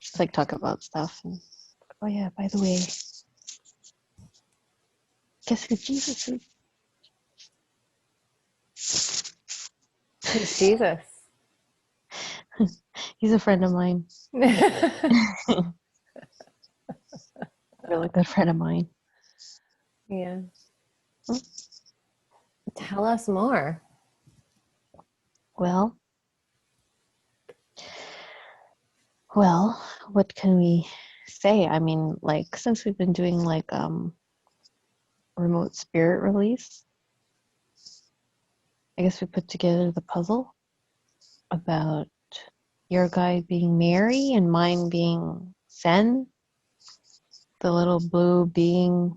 Just like talk about stuff. And, oh yeah, by the way, guess who Jesus is? Who's Jesus? He's a friend of mine. Really good friend of mine. Yeah. Tell us more. Well, what can we say? I mean, like since we've been doing like remote spirit release, I guess we put together the puzzle about your guide being Mary and mine being Zen, the little blue being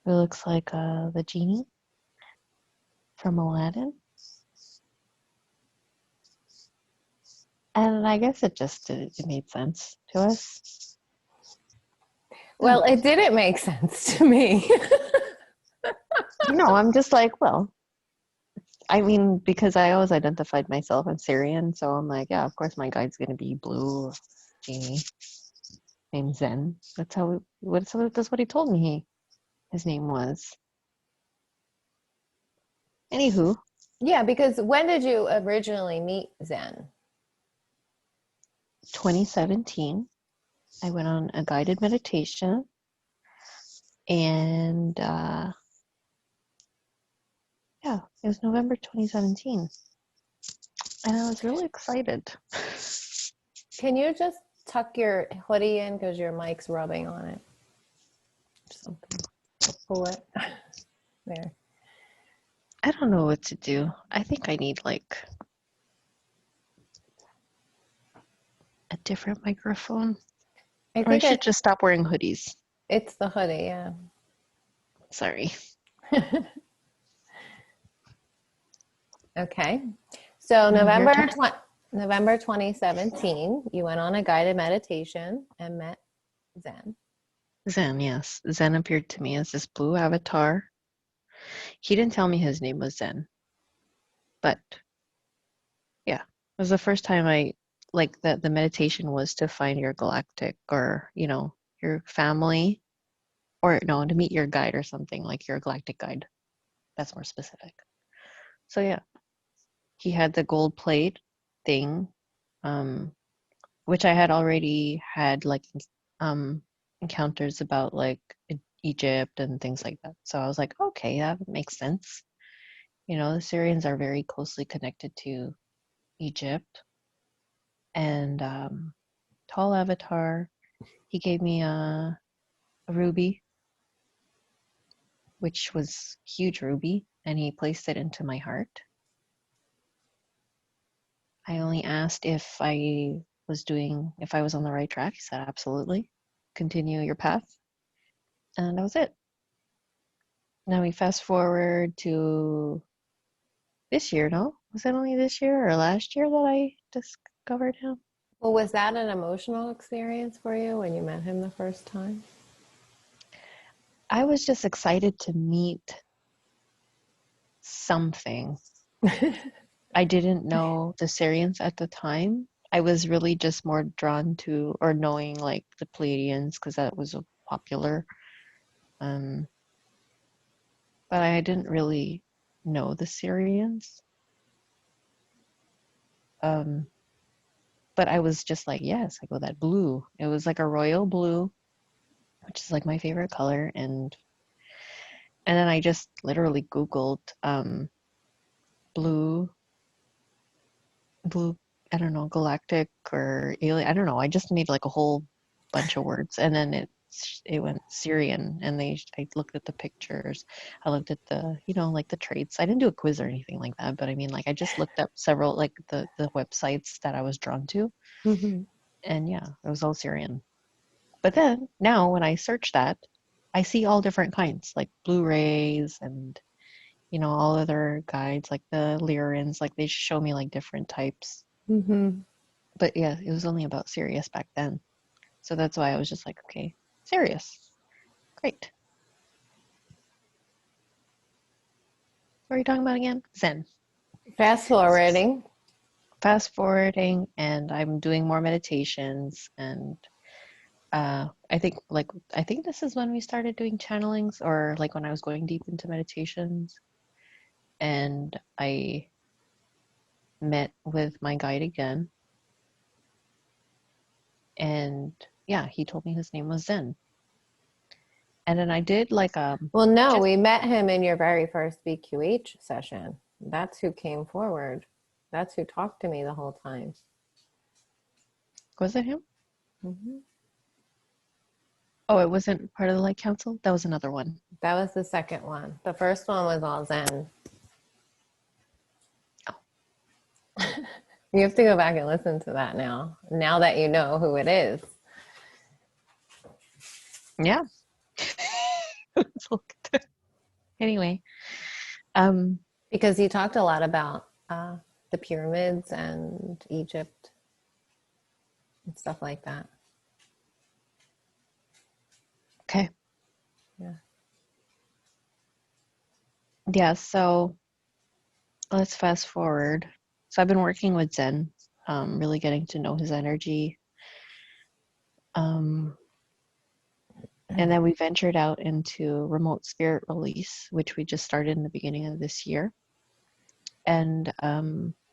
who looks like the genie from Aladdin. And I guess it made sense to us. Well, it didn't make sense to me. No, I'm just like, well, I mean, because I always identified myself as Syrian, so I'm like, yeah, of course my guide's gonna be blue genie named Zen. That's what he told me his name was. Anywho, Yeah, because when did you originally meet Zen? 2017, I went on a guided meditation, and yeah, it was November 2017, and I was really excited. Can you just tuck your hoodie in because your mic's rubbing on it? Something. Pull it. There. I don't know what to do. I think I need like a different microphone. I Or I think should just stop wearing hoodies. it's the hoodie, yeah. Sorry. Okay. So No, November 2017, you went on a guided meditation and met Zen. Zen, yes. Zen appeared to me as this blue avatar. He didn't tell me his name was Zen. But yeah, it was the first time I like that the meditation was to find your galactic or, your family, or no, to meet your guide or something, like your galactic guide. That's more specific. So yeah, he had the gold plate thing, which I had already had like encounters about like Egypt and things like that. So I was like, okay, that makes sense. The Syrians are very closely connected to Egypt. And tall avatar. He gave me a ruby, which was huge ruby, and he placed it into my heart. I only asked if I was on the right track. He said, absolutely. Continue your path. And that was it. Now we fast forward to this year, no? Was it only this year or last year that I discovered him? Well, was that an emotional experience for you when you met him the first time? I was just excited to meet something. I didn't know the Syrians at the time. I was really just more drawn to or knowing like the Pleiadians because that was popular. But I didn't really know the Syrians. But I was just like, yes, I go that blue. It was like a royal blue, which is like my favorite color, and then I just literally Googled blue, I don't know, galactic or alien. I don't know. I just made like a whole bunch of words, and then it went Syrian, and I looked at the pictures. I looked at the, like the traits. I didn't do a quiz or anything like that, but I mean, like I just looked up several like the websites that I was drawn to, and yeah, it was all Syrian. But then now when I search that, I see all different kinds, like Blu-rays and all other guides, like the Lyrians, like they show me like different types. But yeah, it was only about Sirius back then. So that's why I was just like, okay, Sirius. Great. What are you talking about again? Zen. Fast forwarding. fast forwarding, and I'm doing more meditations, and I think this is when we started doing channelings, or like when I was going deep into meditations, and I met with my guide again, and yeah, he told me his name was Zen. And then I did like Well, no, just we met him in your very first BQH session. That's who came forward. That's who talked to me the whole time. was it him? Mm-hmm. Oh, it wasn't part of the Light Council? That was another one. That was the second one. The first one was all Zen. Oh. You have to go back and listen to that now that you know who it is. Yeah. Anyway, because he talked a lot about the pyramids and Egypt and stuff like that. okay. Yeah. Yeah, so let's fast forward. So I've been working with Zen, really getting to know his energy. And then we ventured out into remote spirit release, which we just started in the beginning of this year. And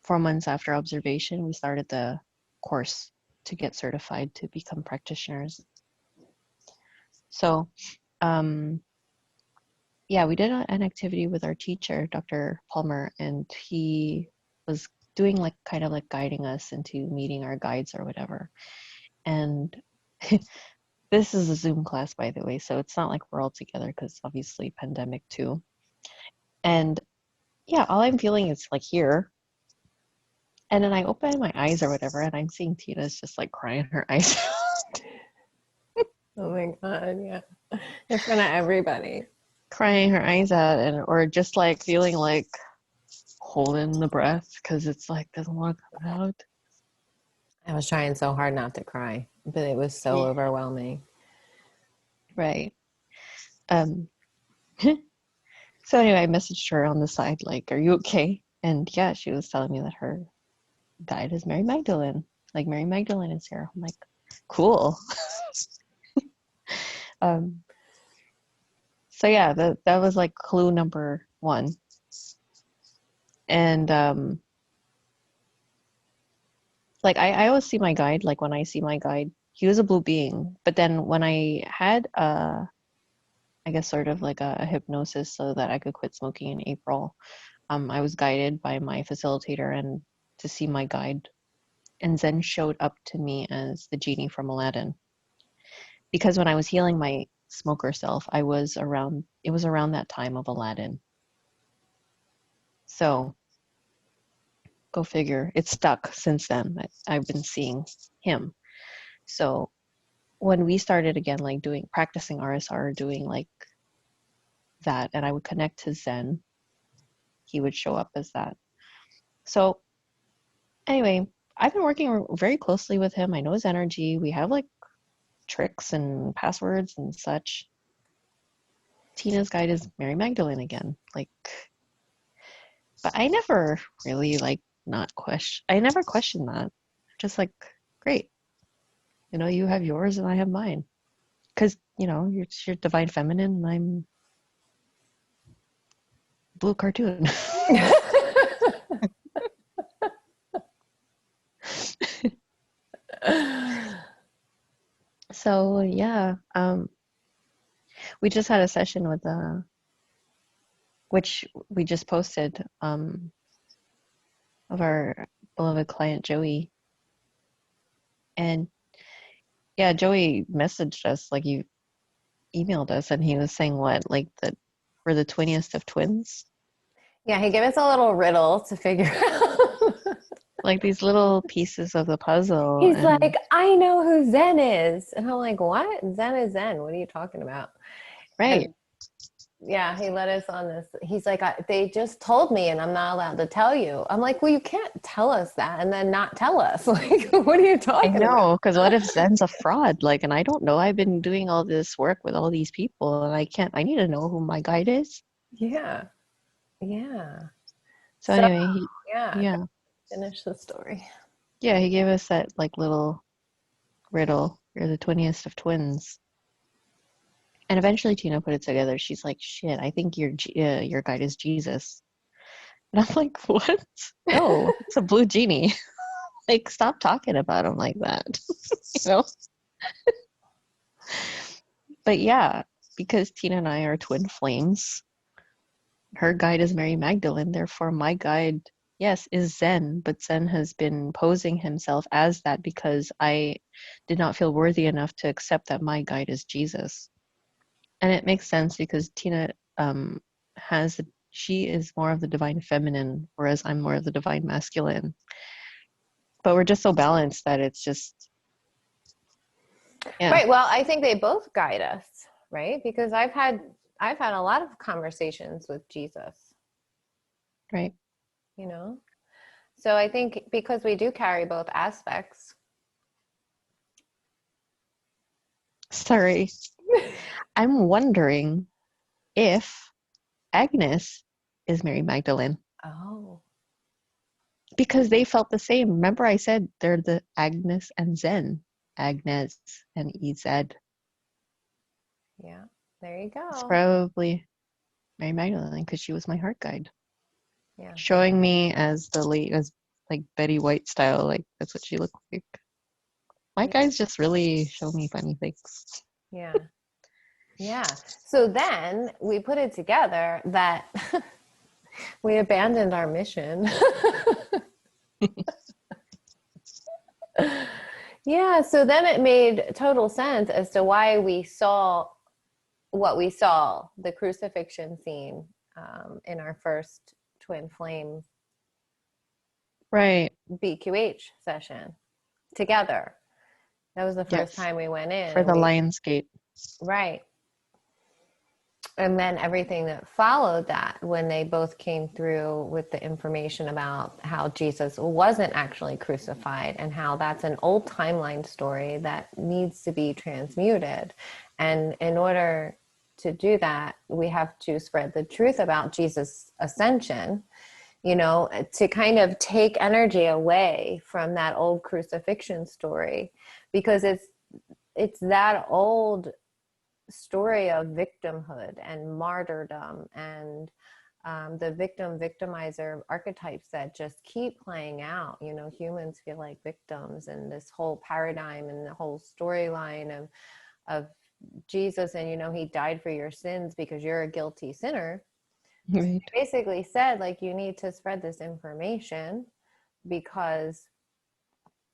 4 months after observation, we started the course to get certified to become practitioners. So, yeah, we did an activity with our teacher, Dr. Palmer, and he was doing like kind of like guiding us into meeting our guides or whatever. And this is a Zoom class, by the way, so it's not like we're all together because obviously pandemic too. And yeah, all I'm feeling is like here. And then I open my eyes or whatever, and I'm seeing Tina's just like crying her eyes out. Oh my God, yeah. In front of everybody. Crying her eyes out, and or just like feeling like holding the breath because it's like doesn't want to come out. I was trying so hard not to cry, but it was so Yeah. overwhelming. Right. Um, so anyway, I messaged her on the side, like, "Are you okay?" And yeah, she was telling me that her guide is Mary Magdalene. Like Mary Magdalene is here. I'm like, cool. Um, so yeah, that was like clue number one. And like I always see my guide, like when I see my guide, he was a blue being. But then when I had I guess sort of like a hypnosis so that I could quit smoking in April, I was guided by my facilitator and to see my guide. And Zen showed up to me as the genie from Aladdin. Because when I was healing my smoker self, it was around that time of Aladdin. So go figure. It's stuck since then. I've been seeing him. So when we started again, like practicing RSR, doing like that, and I would connect to Zen, he would show up as that. So anyway, I've been working very closely with him. I know his energy. We have like tricks and passwords and such. Tina's guide is Mary Magdalene again. Like, but I never really like not question. I never questioned that. Just like, great. You know, you have yours and I have mine. Because, you know, you're divine feminine and I'm blue cartoon. So yeah, we just had a session with which we just posted of our beloved client Joey. And yeah, Joey messaged us, like you emailed us, and he was saying what, like that we're the twiniest of twins? Yeah, he gave us a little riddle to figure out. Like these little pieces of the puzzle. He's And like, I know who Zen is. And I'm like, what? Zen is Zen. What are you talking about? right. And yeah, he led us on this. He's like, they just told me and I'm not allowed to tell you. I'm like, well, you can't tell us that and then not tell us. Like, what are you I talking about? know, because what if Zen's a fraud? Like, and I don't know. I've been doing all this work with all these people, and I need to know who my guide is. Yeah. Yeah. So So, anyway, yeah. yeah. Finish the story. Yeah, he gave us that like little riddle. You're the twiniest of twins. And eventually Tina put it together. She's like, shit, I think your guide is Jesus. And I'm like, what? No, it's a blue genie. Like, stop talking about him like that. you know? But yeah, because Tina and I are twin flames, her guide is Mary Magdalene. Therefore, my guide, yes, is Zen, but Zen has been posing himself as that because I did not feel worthy enough to accept that my guide is Jesus. And it makes sense because Tina she is more of the divine feminine, whereas I'm more of the divine masculine. But we're just so balanced that it's just, yeah, Right. Well, I think they both guide us, right? Because I've had a lot of conversations with Jesus, right. you know? So I think because we do carry both aspects. Sorry. I'm wondering if Agnes is Mary Magdalene Oh, because they felt the same. Remember, I said they're the Agnes and Zen, Agnes and Ezed. yeah. There you It's go. probably Mary Magdalene because she was my heart guide, Yeah. showing me as as like Betty White style. Like that's what she looked like. My Yeah. guides just really show me funny things. Yeah. Yeah. So then we put it together that we abandoned our mission. Yeah. So then it made total sense as to why we saw what we saw, the crucifixion scene in our first twin flame Right. BQH session together. That was the first Yes. time we went in For and the we, Lion's Gate. right. And then everything that followed that when they both came through with the information about how Jesus wasn't actually crucified and how that's an old timeline story that needs to be transmuted. And in order to do that, we have to spread the truth about Jesus' ascension, to kind of take energy away from that old crucifixion story because it's that old story of victimhood and martyrdom and the victim victimizer archetypes that just keep playing out. Humans feel like victims, and this whole paradigm and the whole storyline of Jesus, and he died for your sins because you're a guilty sinner. Right. Basically said, like, you need to spread this information because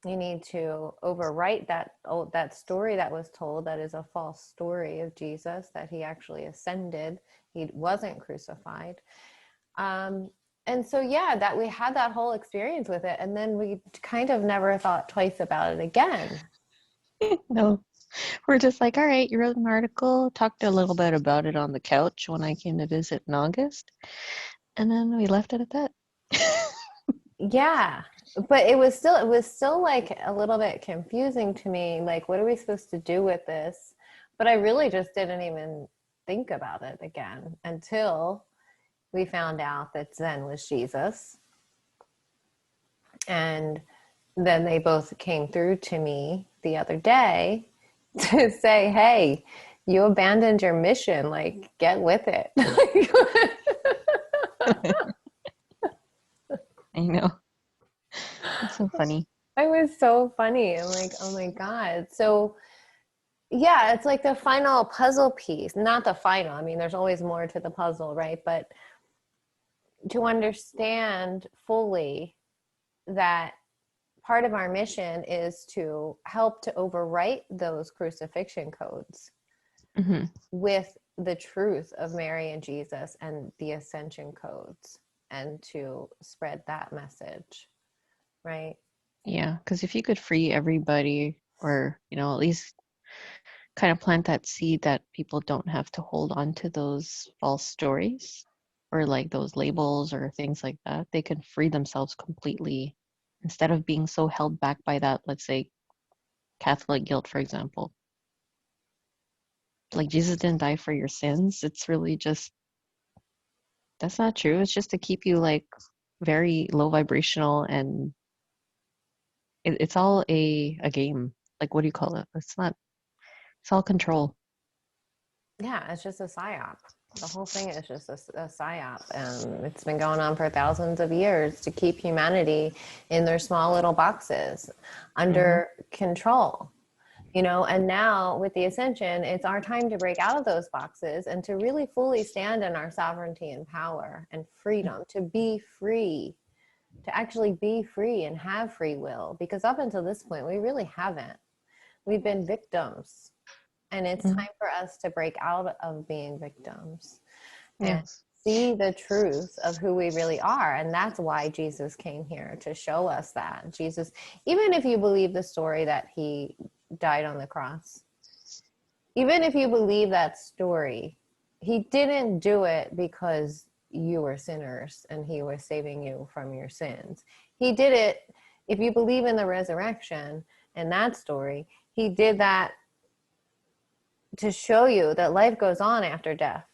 you need to overwrite that story that was told, that is a false story of Jesus, that he actually ascended, he wasn't crucified. And so yeah, that we had that whole experience with it, and then we kind of never thought twice about it again. No. We're just like, all right, you wrote an article, talked a little bit about it on the couch when I came to visit in August, and then we left it at that. Yeah, but it was still like a little bit confusing to me, like, what are we supposed to do with this? But I really just didn't even think about it again until we found out that Zen was Jesus. And then they both came through to me the other day to say, hey, you abandoned your mission, like, get with it. I know. It's so funny. It was so funny. I'm like, oh my God. So yeah, it's like the final puzzle piece. Not the final. I mean, there's always more to the puzzle, right? But to understand fully that part of our mission is to help to overwrite those crucifixion codes Hmm. with the truth of Mary and Jesus and the Ascension codes, and to spread that message, right? Yeah, because if you could free everybody, or, at least kind of plant that seed that people don't have to hold on to those false stories or like those labels or things like that, they can free themselves completely instead of being so held back by that, let's say, Catholic guilt, for example. Like Jesus didn't die for your sins. It's really just, that's not true. It's just to keep you like very low vibrational, and it's all a game. Like, what do you call it? It's not, it's all control. Yeah, it's just a psyop. The whole thing is just a psyop, and it's been going on for thousands of years to keep humanity in their small little boxes Hmm. under control. And now with the Ascension, it's our time to break out of those boxes and to really fully stand in our sovereignty and power and freedom, to be free, to actually be free and have free will. Because up until this point, we really haven't. We've been victims. And it's Hmm. time for us to break out of being victims and Yes. see the truth of who we really are. And that's why Jesus came here, to show us that. Jesus, even if you believe the story that he died on the cross, even if you believe that story, he didn't do it because you were sinners and he was saving you from your sins. He did it, if you believe in the resurrection and that story, he did that to show you that life goes on after death.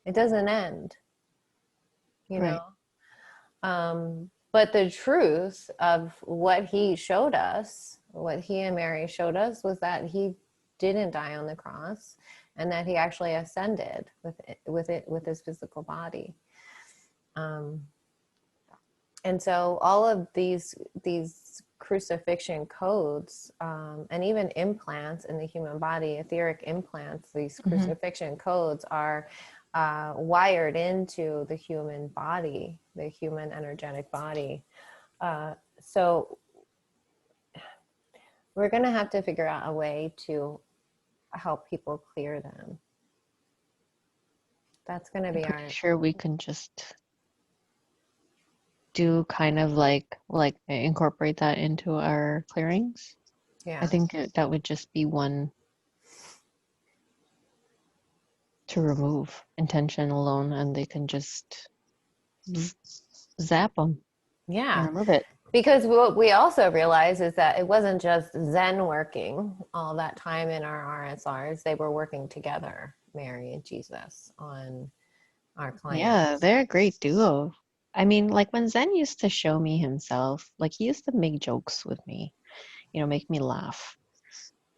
It doesn't end, you know. Right. But the truth of what he showed us, what he and Mary showed us, was that he didn't die on the cross, and that he actually ascended with his physical body. Um, and so all of these crucifixion codes, and even implants in the human body, etheric implants, these Hmm. crucifixion codes are wired into the human body, the human energetic body. So we're going to have to figure out a way to help people clear them. That's going to I'm be pretty our, sure we can just do kind of like incorporate that into our clearings. I yeah. think that would just be one to remove intention alone, and they can just zap them and Yeah. remove it. Because what we also realize is that it wasn't just Zen working all that time in our RSRs, they were working together, Mary and Jesus, on our Yeah, clients. they're a great duo. I mean, like when Zen used to show me himself, like he used to make jokes with me, make me laugh.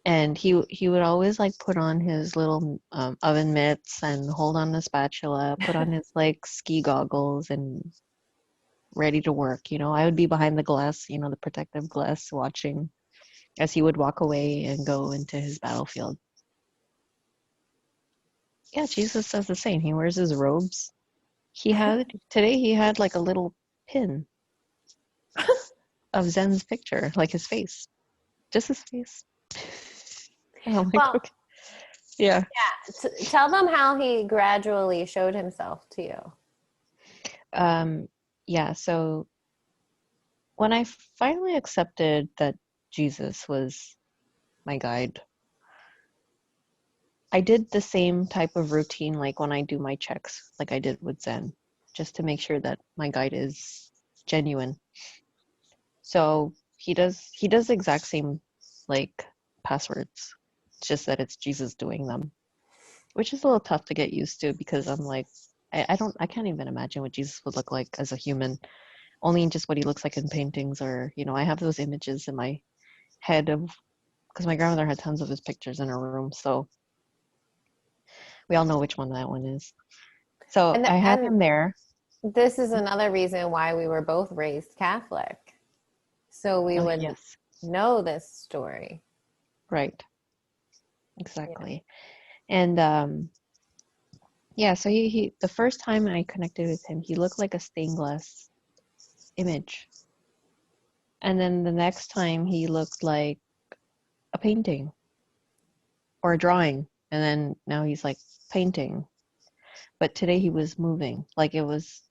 And he would always like put on his little oven mitts and hold on the spatula, put on his like ski goggles and ready to work. I would be behind the glass, the protective glass, watching as he would walk away and go into his battlefield. Yeah, Jesus does the same. He wears his robes. He had like a little pin of Zen's picture, like his face, just his face. And I'm like, Well, okay, yeah. tell them how he gradually showed himself to you. Um, yeah, so when I finally accepted that Jesus was my guide, I did the same type of routine like when I do my checks, like I did with Zen, just to make sure that my guide is genuine. So he does the exact same like passwords. It's just that it's Jesus doing them, which is a little tough to get used to because I'm like I can't even imagine what Jesus would look like as a human, only just what he looks like in paintings, or I have those images in my head of, because my grandmother had tons of his pictures in her room, so we all know which one that one is. So And I have and him there. this is another reason why we were both raised Catholic. So we Oh, would yes, know this story. right, Yeah. exactly. And yeah, so he the first time I connected with him, he looked like a stained glass image. And then the next time he looked like a painting or a drawing. And then now he's like painting. But today he was moving. Like it was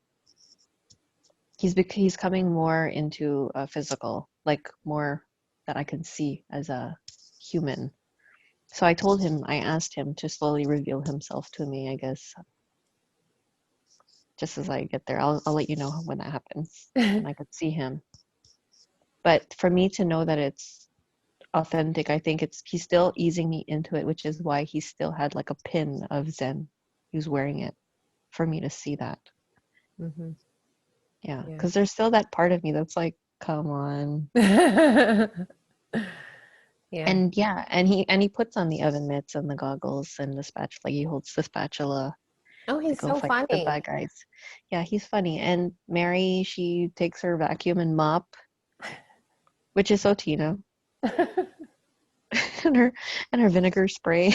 he's coming more into a physical, like more that I can see as a human. So I asked him to slowly reveal himself to me, I guess, just as I get there. I'll let you know when that happens, when I could see him. But for me to know that it's authentic, I think he's still easing me into it, which is why he still had like a pin of Zen. He was wearing it for me to see that. Mm-hmm. Yeah, Yeah. because there's still that part of me that's like, come on. Yeah. And yeah, and he puts on the oven mitts and the goggles and the spatula. Like he holds the spatula Oh, to he's go so fight the bad funny. guys. Yeah, he's funny. And Mary, she takes her vacuum and mop, which is so Tina, and her vinegar spray.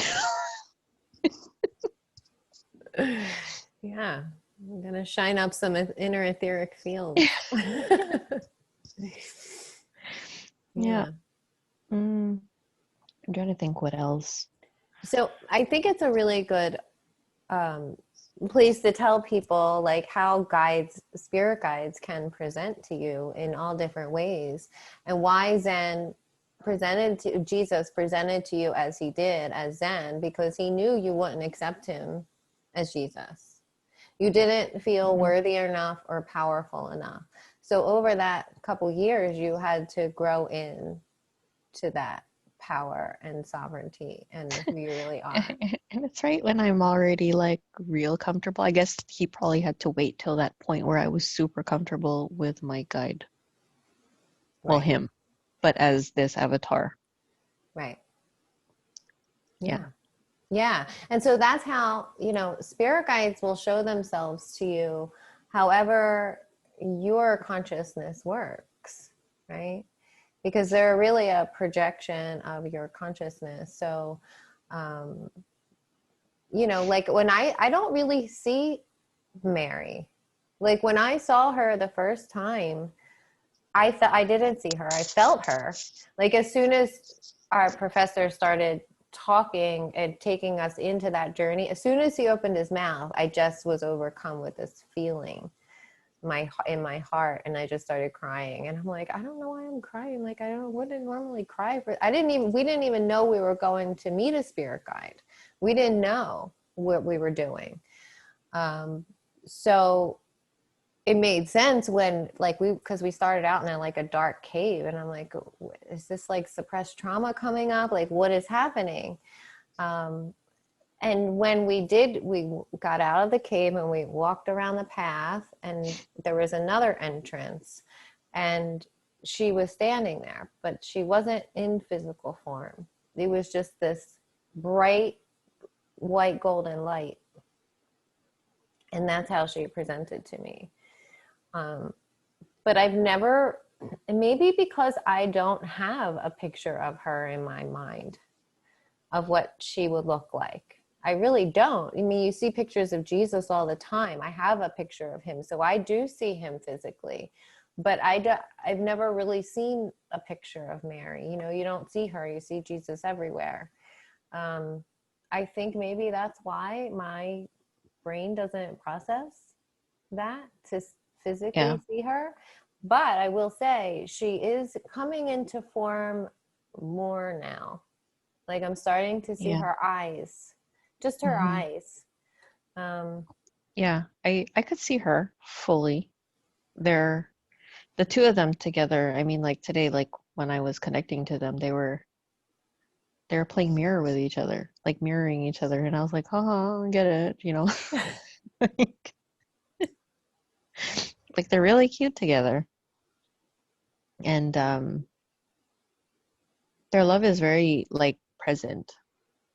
Yeah. I'm gonna shine up some inner etheric fields. Yeah. Yeah. I'm trying to think what else. So I think it's a really good um, place to tell people like how guides, spirit guides, can present to you in all different ways, and why Zen presented to Jesus presented to you as he did as Zen, because he knew you wouldn't accept him as Jesus. You didn't feel Mhm. worthy enough or powerful enough. So over that couple years, you had to grow in to that power and sovereignty and who you really are. And it's right when I'm already like real comfortable. I guess he probably had to wait till that point where I was super comfortable with my guide. Well, Right. him, but as this avatar. Right. Yeah. Yeah. Yeah. And so that's how, spirit guides will show themselves to you however your consciousness works, right? Because they're really a projection of your consciousness. So, um, like when I don't really see Mary. Like when I saw her the first time, I didn't see her. I felt her. Like as soon as our professor started talking and taking us into that journey, as soon as he opened his mouth, I just was overcome with this feeling in my heart, and I just started crying. And I'm like, I don't know why I'm crying. Like I don't wouldn't normally cry for. We didn't even know we were going to meet a spirit guide. We didn't know what we were doing. So it made sense when like because we started out in a dark cave, and I'm like, is this like suppressed trauma coming up? Like what is happening? um, and when we got out of the cave and we walked around the path, and there was another entrance, and she was standing there, but she wasn't in physical form. It was just this bright white golden light, and that's how she presented to me. um, but I've never, maybe because I don't have a picture of her in my mind of what she would look like. I really don't. I mean, you see pictures of Jesus all the time. I have a picture of him, so I do see him physically. But I've never really seen a picture of Mary. You don't see her. You see Jesus everywhere. Um, I think maybe that's why my brain doesn't process that to Yeah. physically see her. But I will say she is coming into form more now. Like I'm starting to see Yeah. her eyes, just her Hmm. eyes. Um, Yeah. I could see her fully. They're the two of them together. I mean, like today, like when I was connecting to them, they were playing mirror with each other, like mirroring each other, and I was like, haha, I get it, Like, like they're really cute together. And their love is very like present.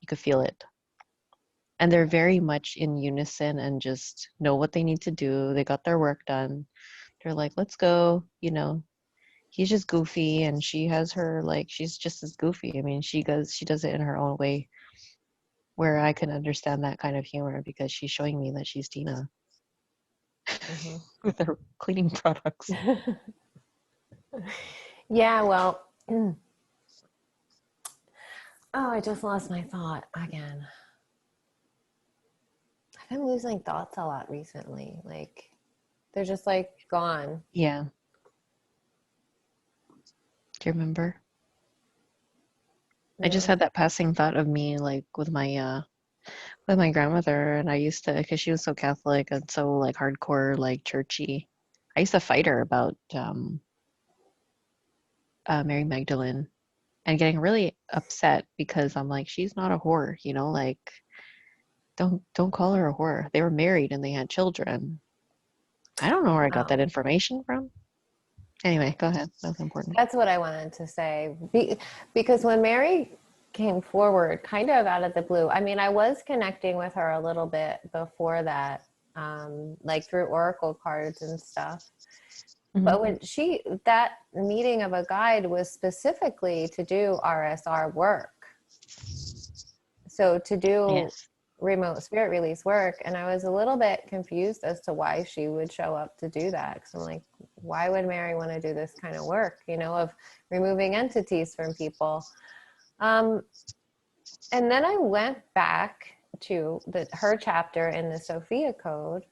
You could feel it. And they're very much in unison and just know what they need to do. They got their work done. They're like, let's go. He's just goofy and she has her like she's just as goofy. I mean, she does it in her own way where I can understand that kind of humor because she's showing me that she's Tina mhm. with her cleaning products. Yeah, well, oh, I just lost my thought again. I've been losing thoughts a lot recently. Like they're just like gone. Yeah. Do you remember? I just No. had that passing thought of me like with my grandmother, and I used to, because she was so Catholic and so like hardcore like churchy. I used to fight her about Mary Magdalene and getting really upset because I'm like, she's not a whore, like don't call her a whore. They were married and they had children. I don't know where I got that Um, information from. Anyway, go ahead. That was important. that's what I wanted to say. Because when Mary came forward, kind of out of the blue, I mean, I was connecting with her a little bit before that, like through oracle cards and stuff. Hmm. But when that meeting of a guide was specifically to do RSR work. So to do Yes. remote spirit release work. And I was a little bit confused as to why she would show up to do that. Because I'm like, why would Mary want to do this kind of work, of removing entities from people? Um, and then I went back to her chapter in the Sophia Code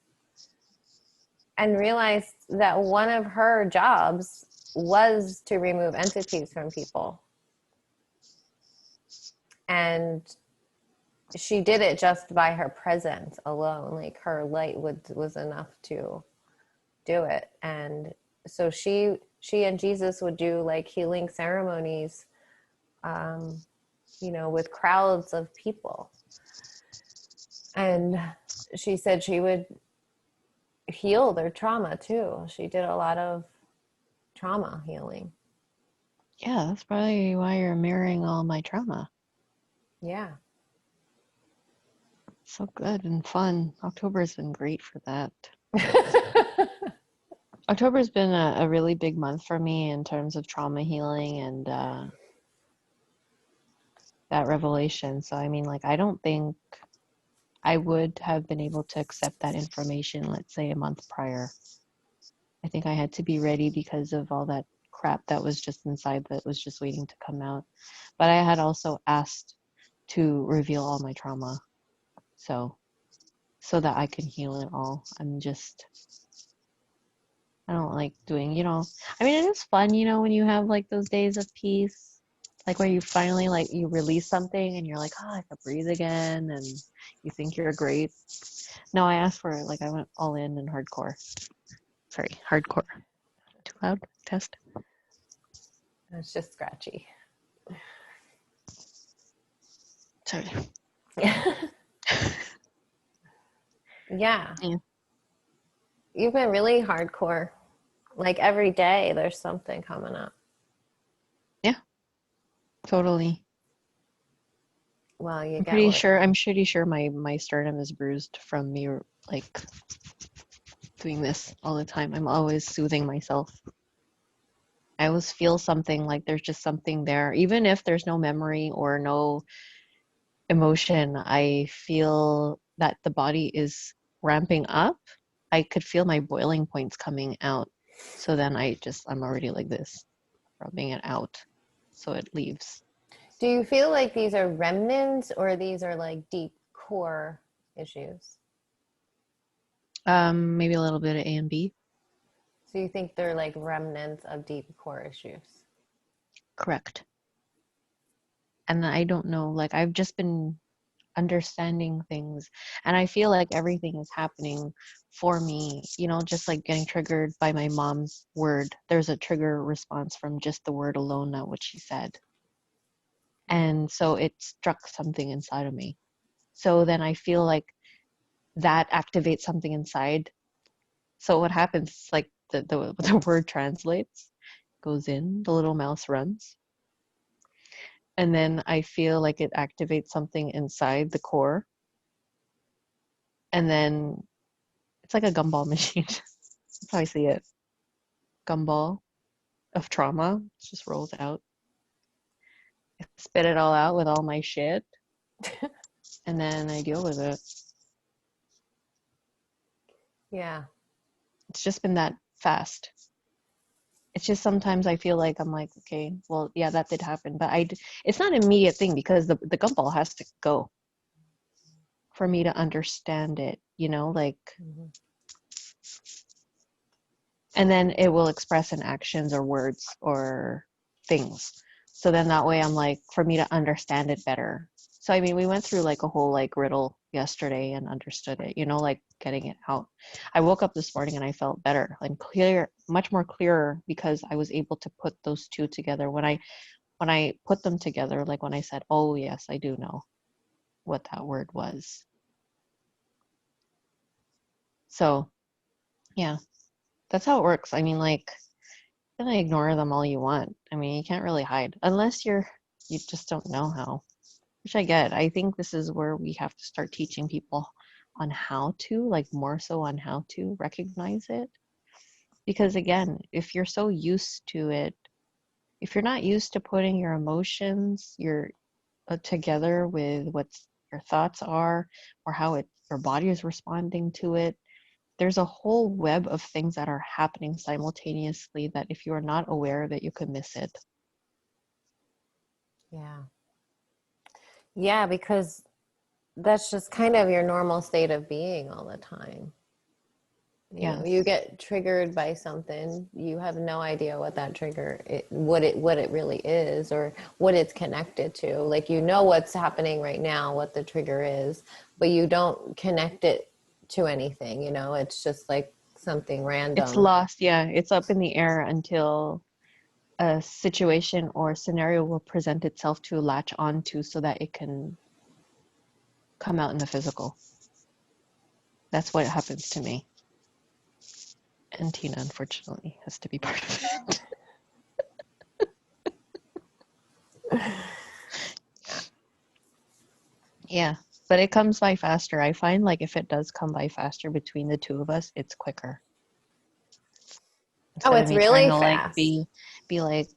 and realized that one of her jobs was to remove entities from people. And she did it just by her presence alone. Like her light was enough to do it. And so she and Jesus would do like healing ceremonies, um, with crowds of people. And she said she would heal their trauma too. She did a lot of trauma healing. Yeah, that's probably why you're mirroring all my trauma. Yeah. So good and fun. October's been great for that. October's been a really big month for me in terms of trauma healing and that revelation. So, I mean, like, I don't think I would have been able to accept that information, let's say, a month prior. I think I had to be ready because of all that crap that was just inside that was just waiting to come out. But I had also asked to reveal all my trauma. So that I can heal it all. I don't like doing, I mean, it is fun, when you have like those days of peace, like where you finally like you release something and you're like, oh, I can breathe again, and you think you're great. No, I asked for it. Like I went all in hardcore. Sorry, hardcore. Too loud? Test. It's just scratchy. Sorry. Yeah. Yeah. You've been really hardcore. Like every day there's something coming up. Yeah, totally. Well, you I'm get pretty what. sure. I'm pretty sure my sternum is bruised from me like doing this all the time. I'm always soothing myself. I always feel something like there's just something there. Even if there's no memory or no emotion, I feel that the body is ramping up. I could feel my boiling points coming out. So then I'm already like this, rubbing it out so it leaves. Do you feel like these are remnants or these are like deep core issues? Maybe a little bit of A and B. So you think they're like remnants of deep core issues? Correct. And I don't know, like I've just been understanding things and I feel like everything is happening for me, just like getting triggered by my mom's word. There's a trigger response from just the word alone, not what she said. And so it struck something inside of me. So then I feel like that activates something inside. So what happens, like the word translates, goes in, the little mouse runs. And then I feel like it activates something inside the core. And then it's like a gumball machine. That's how I see it. Gumball of trauma. It just rolls out. I spit it all out with all my shit. And then I deal with it. Yeah. It's just been that fast. It's just sometimes I feel like I'm like, okay, well, yeah, that did happen. But it's not an immediate thing because the gumball has to go for me to understand it, like, Mm-hmm. and then it will express in actions or words or things. So then that way I'm like, for me to understand it better. So I mean, we went through like a whole like riddle yesterday and understood it, like getting it out. I woke up this morning and I felt better, like clear, much more clearer because I was able to put those two together. When I put them together, like when I said, "Oh yes, I do know what that word was." So Yeah, that's how it works. I mean, like, you're gonna ignore them all you want. I mean, you can't really hide unless you just don't know how, which I get. I think this is where we have to start teaching people on how to, like, more so on how to recognize it. Because again, if you're so used to it, if you're not used to putting your emotions, together with what your thoughts are or how your body is responding to it, there's a whole web of things that are happening simultaneously that if you are not aware of it, you could miss it. Yeah. Yeah, because that's just kind of your normal state of being all the time. You know, you Yes. get triggered by something, you have no idea what that trigger what it really is or what it's connected to. Like, you know what's happening right now, what the trigger is, but you don't connect it to anything, you know? It's just like something It's random. lost, yeah. It's up in the air until a situation or scenario will present itself to latch onto so that it can come out in the physical. That's what happens to me. And Tina, unfortunately, has to be part of it. Yeah, but it comes by faster. I find like if it does come by faster between the two of us, it's quicker. Oh, Instead of it's me trying really to like fast. be like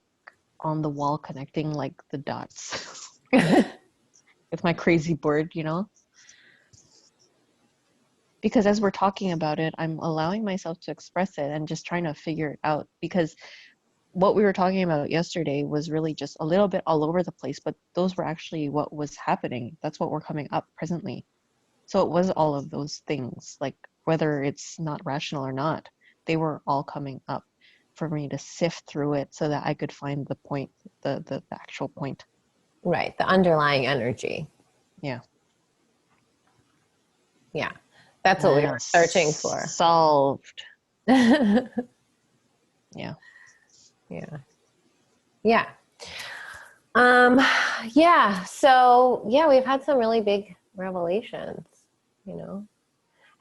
on the wall connecting like the dots with my crazy board. Because as we're talking about it, I'm allowing myself to express it and just trying to figure it out. Because what we were talking about yesterday was really just a little bit all over the place, but those were actually what was happening. That's what we're coming up presently. So it was all of those things, like whether it's not rational or not, they were all coming up for me to sift through it so that I could find the point, the actual point. Right, the underlying energy. Yeah. Yeah. That's what we And were it's searching for. solved. Yeah. Yeah. Yeah. Um, yeah. So yeah, we've had some really big revelations, you know.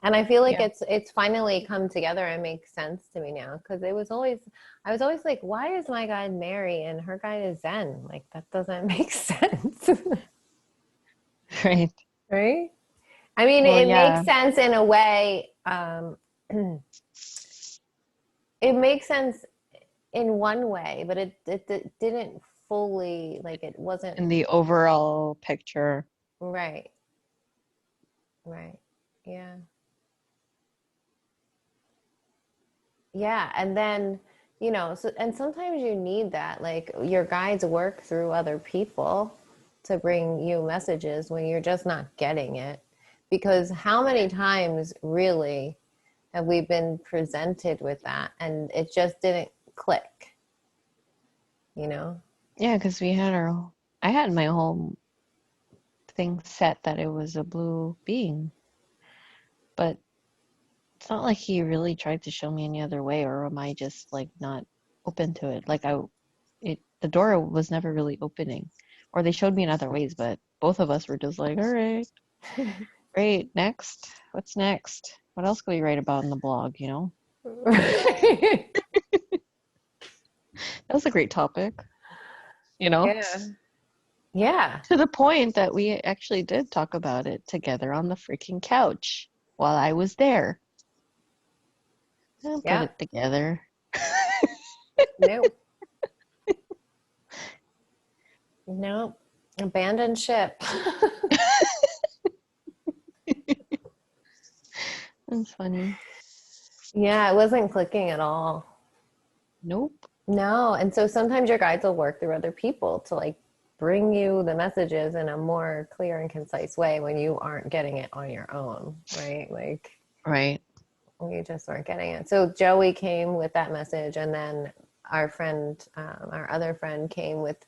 And I feel like Yeah. it's finally come together and makes sense to me now, because I was always like, why is my guide Mary and her guide is Zen? Like, that doesn't make sense. Right. Right? I mean, Well, it yeah. makes sense in a way. It makes sense in one way, but it didn't fully, like, it wasn't In the overall picture. right. Right. Yeah. Yeah. And then, so, and sometimes you need that. Like, your guides work through other people to bring you messages when you're just not getting it. Because how many times really have we been presented with that and it just didn't click, you know? Yeah, because I had my whole thing set that it was a blue being, but it's not like he really tried to show me any other way, or am I just like not open to it? The door was never really opening, or they showed me in other ways, but both of us were just like, all right, great, next. What's next? What else can we write about in the blog? That was a great topic. Yeah. Yeah. To the point that we actually did talk about it together on the freaking couch while I was there. I'll put Yeah. it together. Nope. Nope. Abandoned ship. That's funny. Yeah, it wasn't clicking at all. Nope. No. And so sometimes your guides will work through other people to, like, bring you the messages in a more clear and concise way when you aren't getting it on your own, right? Like, Right. you just weren't getting it. So Joey came with that message, and then our other friend came with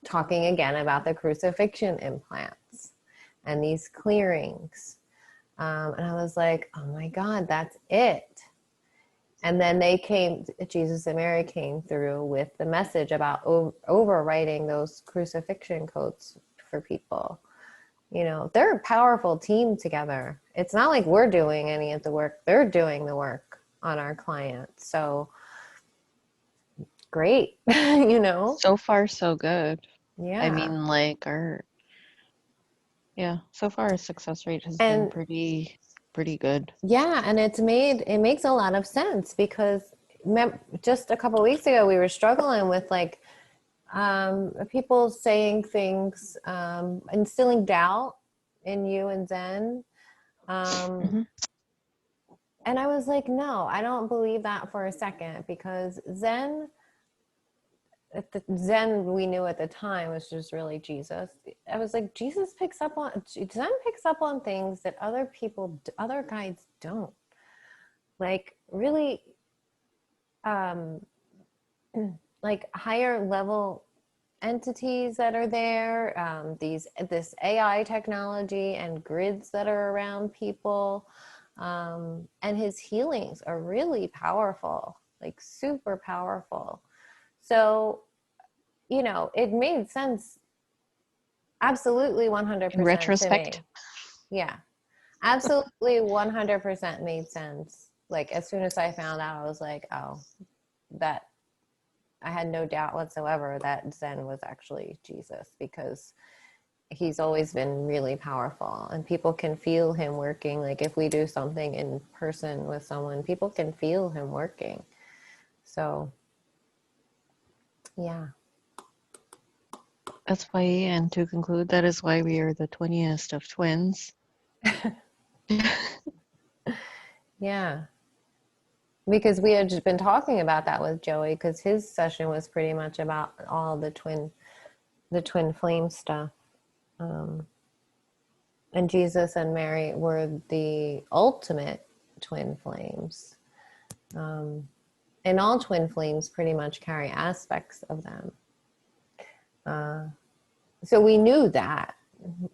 talking again about the crucifixion implants and these clearings. And I was like, oh my God, that's it. And then Jesus and Mary came through with the message about overwriting those crucifixion codes for people. They're a powerful team together. It's not like we're doing any of the work, they're doing the work. on our clients. So great. You know? So far, so good. I Yeah. mean, like so far our success rate has been And pretty good. yeah, and it makes a lot of sense because just a couple of weeks ago we were struggling with like people saying things, instilling doubt in you and Zen. Um, Hmm. and I was like, no, I don't believe that for a second, because Zen we knew at the time was just really Jesus. I was like, Zen picks up on things that other guides don't. Like really, um, like higher level entities that are there, this AI technology and grids that are around people, and his healings are really powerful, like super powerful. So, it made sense, absolutely In 100% to retrospect, me. Yeah, absolutely 100% made sense. Like as soon as I found out, I was like, oh, that I had no doubt whatsoever that Zen was actually Jesus, because he's always been really powerful and people can feel him working. Like if we do something in person with someone, people can feel him working. So, yeah. that's why, and to conclude, that is why we are the twiniest of twins. Yeah. Because we had just been talking about that with Joey, because his session was pretty much about all the twin flame stuff. Um, and Jesus and Mary were the ultimate twin flames. Um, and all twin flames pretty much carry aspects of them. So we knew that,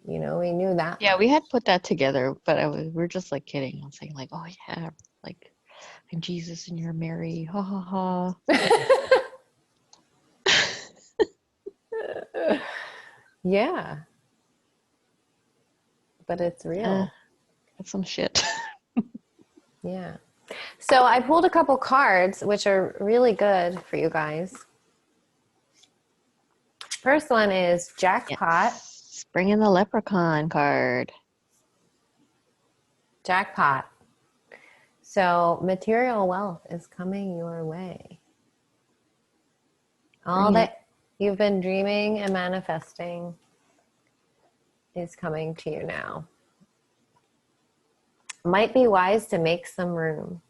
we knew that Yeah, much. we had put that together, but we're just like kidding. I'm saying like, oh yeah, like I'm Jesus and you're Mary, ha ha ha. Yeah, but it's Eh, real. that's some shit. Yeah. So I pulled a couple cards, which are really good for you guys. First one is Jackpot. Yes, bring in the leprechaun card. Jackpot. So material wealth is coming your way. All Bring it. that you've been dreaming and manifesting is coming to you now. Might be wise to make some room.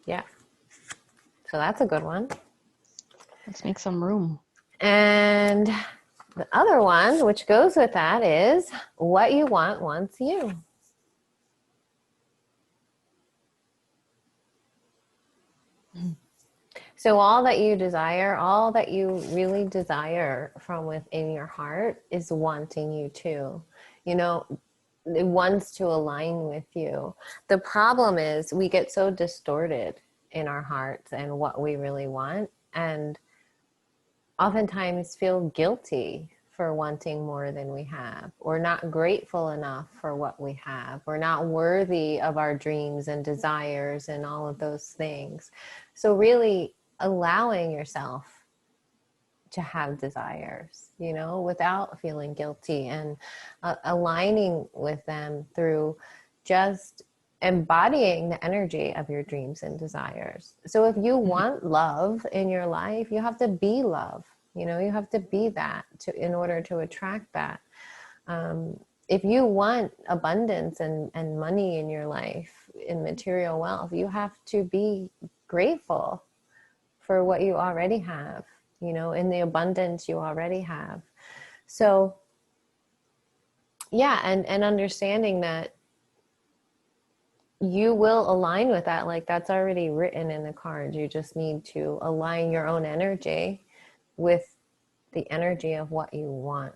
Yeah. So that's a good one. Let's make some room. And the other one, which goes with that, is what you want wants you. So all that you desire, all that you really desire from within your heart is wanting you to. It wants to align with you. The problem is we get so distorted in our hearts and what we really want, and oftentimes feel guilty for wanting more than we have, or not grateful enough for what we have, or not worthy of our dreams and desires and all of those things. So really allowing yourself to have desires, without feeling guilty, and aligning with them through just embodying the energy of your dreams and desires. So if you want love in your life, you have to be love. You have to be that in order to attract that. If you want abundance and money in your life, in material wealth, you have to be grateful for what you already have, in the abundance you already have. So yeah, and understanding that you will align with that. Like that's already written in the cards. You just need to align your own energy with the energy of what you want.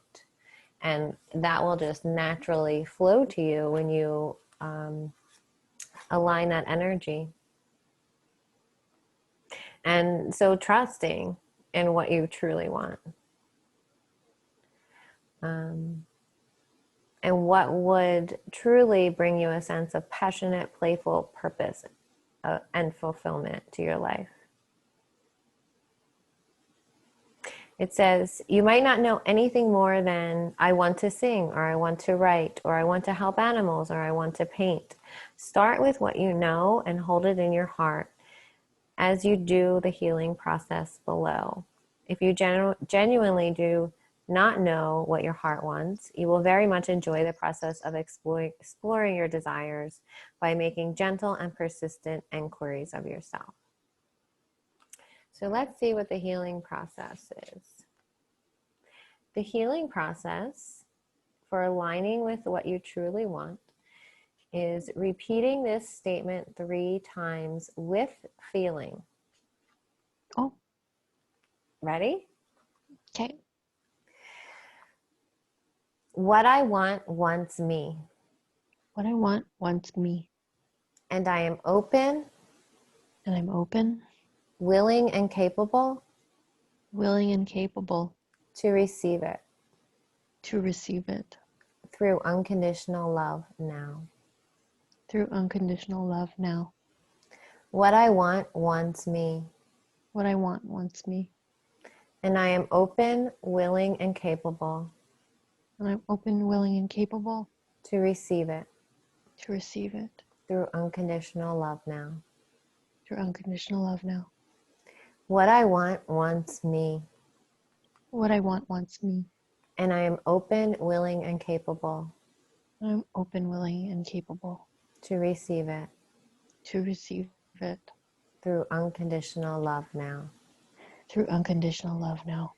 And that will just naturally flow to you when you align that energy. And so trusting in what you truly want. And And what would truly bring you a sense of passionate, playful purpose and fulfillment to your life? It says, you might not know anything more than I want to sing, or I want to write, or I want to help animals, or I want to paint. Start with what you know and hold it in your heart as you do the healing process below. If you genuinely do not know what your heart wants, you will very much enjoy the process of exploring your desires by making gentle and persistent inquiries of yourself. So let's see what the healing process is. The healing process for aligning with what you truly want is repeating this statement 3 times with feeling. Oh, Ready? okay. What I want wants me, What I want wants me, and I am open, and I'm open, willing, and capable willing, and capable to receive it to receive it through unconditional love now. through unconditional love now. What I want wants me, What I want wants me, and I am open, willing, and capable and I'm open, willing, and capable to receive it to receive it through unconditional love now. through unconditional love now. What I want wants me, What I want wants me, and I am open, willing, and capable and I'm open, willing, and capable to receive it to receive it through unconditional love now. through unconditional love now.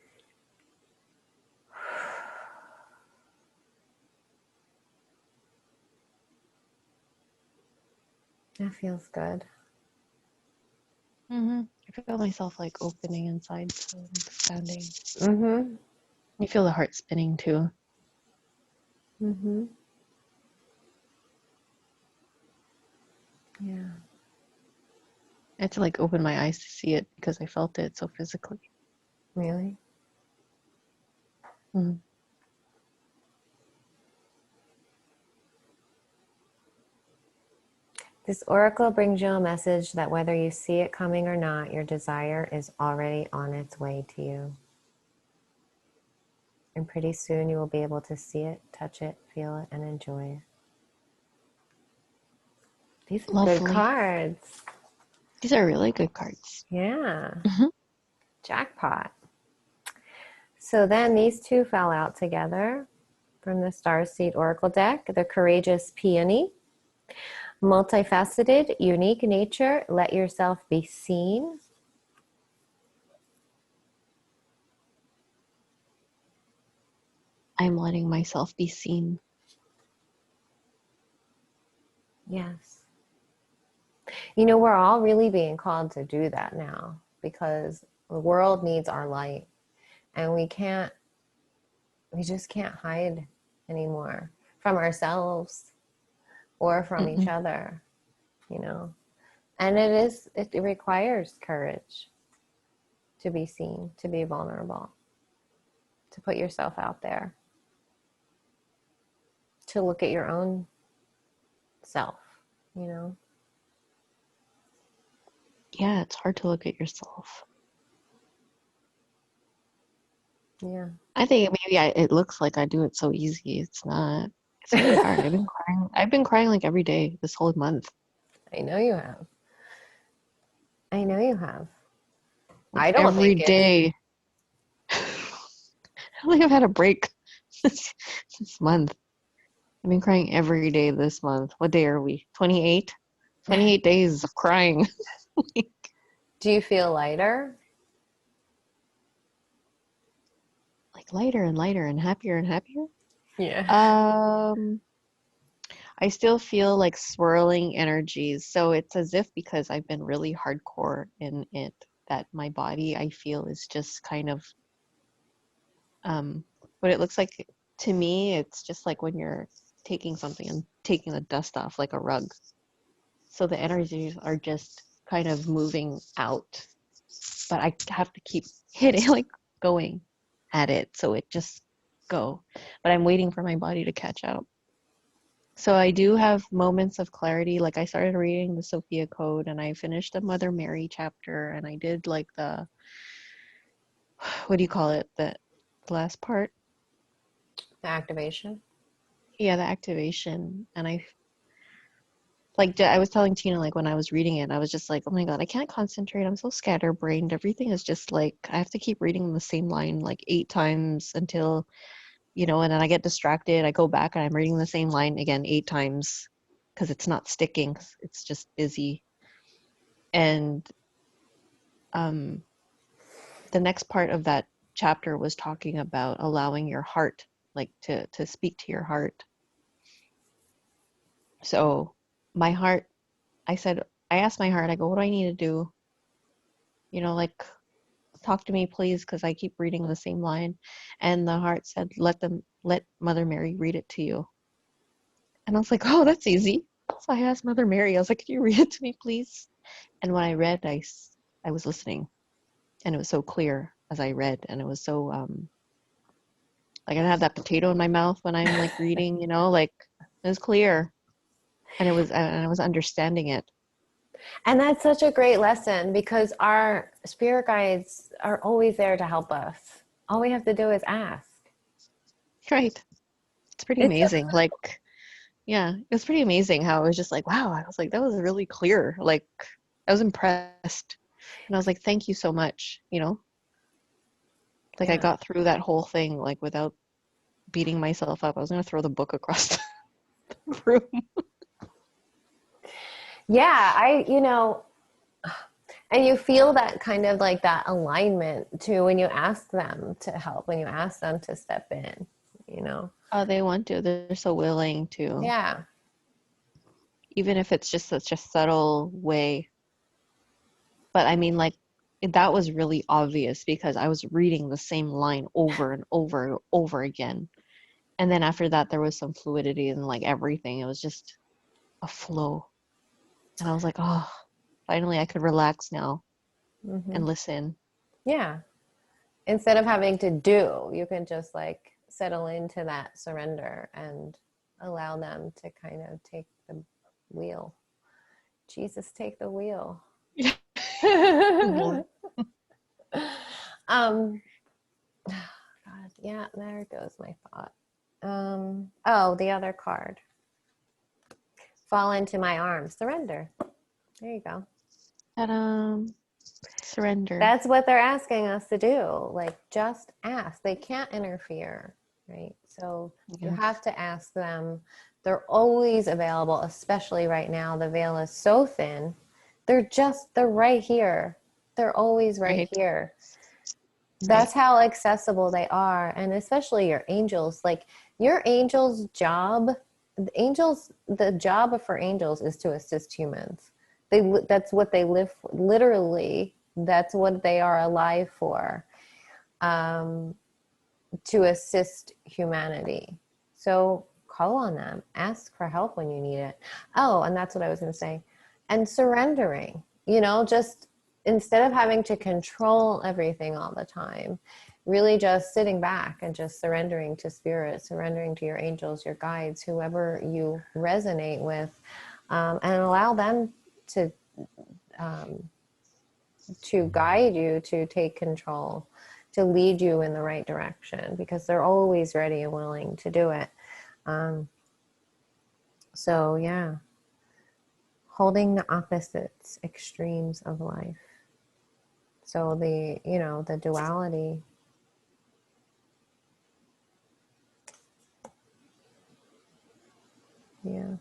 That feels good. I feel myself like opening inside, so expanding. Mm-hmm. You feel the heart spinning too. Mm-hmm. Yeah. I had to like open my eyes to see it because I felt it so physically. Really? Mm. This oracle brings you a message that whether you see it coming or not, your desire is already on its way to you. And pretty soon you will be able to see it, touch it, feel it, and enjoy it. These are good Lovely. cards. These are really good cards. Yeah. Mm-hmm. Jackpot. So then these two fell out together from the Starseed Oracle deck. The Courageous Peony. Multifaceted, unique nature, let yourself be seen. I'm letting myself be seen. Yes. You know, we're all really being called to do that now because the world needs our light, and we just can't hide anymore from ourselves or from each Mm-mm. other, you know. And it requires courage to be seen, to be vulnerable, to put yourself out there, to look at your own self, you know. Yeah, it's hard to look at yourself. Yeah. I think maybe it looks like I do it so easy. It's not. It's really hard. I've been crying. I've been crying like every day this whole month. I know you have. I know you have. Like I don't every think it's day. I don't think I've had a break this month. I've been crying every day this month. What day are we? 28? 28 days of crying. Do you feel lighter? Like lighter and lighter and happier and happier. Yeah. I still feel like swirling energies. So it's as if because I've been really hardcore in it, that my body I feel is just kind of what it looks like to me, it's just like when you're taking something and taking the dust off like a rug. So the energies are just kind of moving out. But I have to keep hitting like going at it so it just go. But I'm waiting for my body to catch up. So I do have moments of clarity. Like I started reading the Sophia Code and I finished the Mother Mary chapter and I did like the, what do you call it? The last part? The activation. Yeah, the activation. And I like I was telling Tina like when I was reading it, I was just like, oh my God, I can't concentrate. I'm so scatterbrained. Everything is just like I have to keep reading the same line like 8 times until, and then I get distracted. I go back and I'm reading the same line again 8 times because it's not sticking. It's just busy. And um, the next part of that chapter was talking about allowing your heart, like to speak to your heart. So my heart, I asked my heart, I go, what do I need to do? Like talk to me please because I keep reading the same line. And the heart said, let Mother Mary read it to you. And I was like, oh, that's easy. So I asked Mother Mary, I was like, can you read it to me please? And when I read, I was listening and it was so clear as I read and it was so like I have that potato in my mouth when I'm like reading, like it was clear and I was understanding it. And that's such a great lesson because our spirit guides are always there to help us. All we have to do is ask. Right. It's pretty It's amazing. Like, yeah, it was pretty amazing how it was just like, wow, I was like, that was really clear. Like, I was impressed. And I was like, thank you so much, Like I yeah. got through that whole thing like without beating myself up. I was gonna throw the book across the room. Yeah, and you feel that kind of like that alignment too when you ask them to help, when you ask them to step in. Oh, they want to. They're so willing to, Yeah. even if it's just such a subtle way. But I mean, like, that was really obvious because I was reading the same line over and over and over again. And then after that, there was some fluidity and like everything. It was just a flow. And I was like, oh, finally I could relax now Hmm. and listen. Yeah. Instead of having to do, you can just like settle into that surrender and allow them to kind of take the wheel. Jesus, take the wheel. Lord. um God, yeah, there goes my thought. Oh, the other card. Fall into my arms. Surrender. There you go. Ta-da. Surrender. That's what they're asking us to do. Like, just ask. They can't interfere, right? So you Yes. have to ask them. They're always available, especially right now. The veil is so thin. They're right here. They're always right Right. here. Right. That's how accessible they are. And especially your angels. Like, your angels' job, the job for angels is to assist humans. That's what they live for. Literally, that's what they are alive for, um, to assist humanity. So call on them, ask for help when you need it. Oh, and that's what I was going to say. And surrendering, just instead of having to control everything all the time, really just sitting back and just surrendering to spirit, surrendering to your angels, your guides, whoever you resonate with, and allow them to um, to guide you, to take control, to lead you in the right direction, because they're always ready and willing to do it. Um, so yeah, holding the opposites, extremes of life. So the duality. Yeah.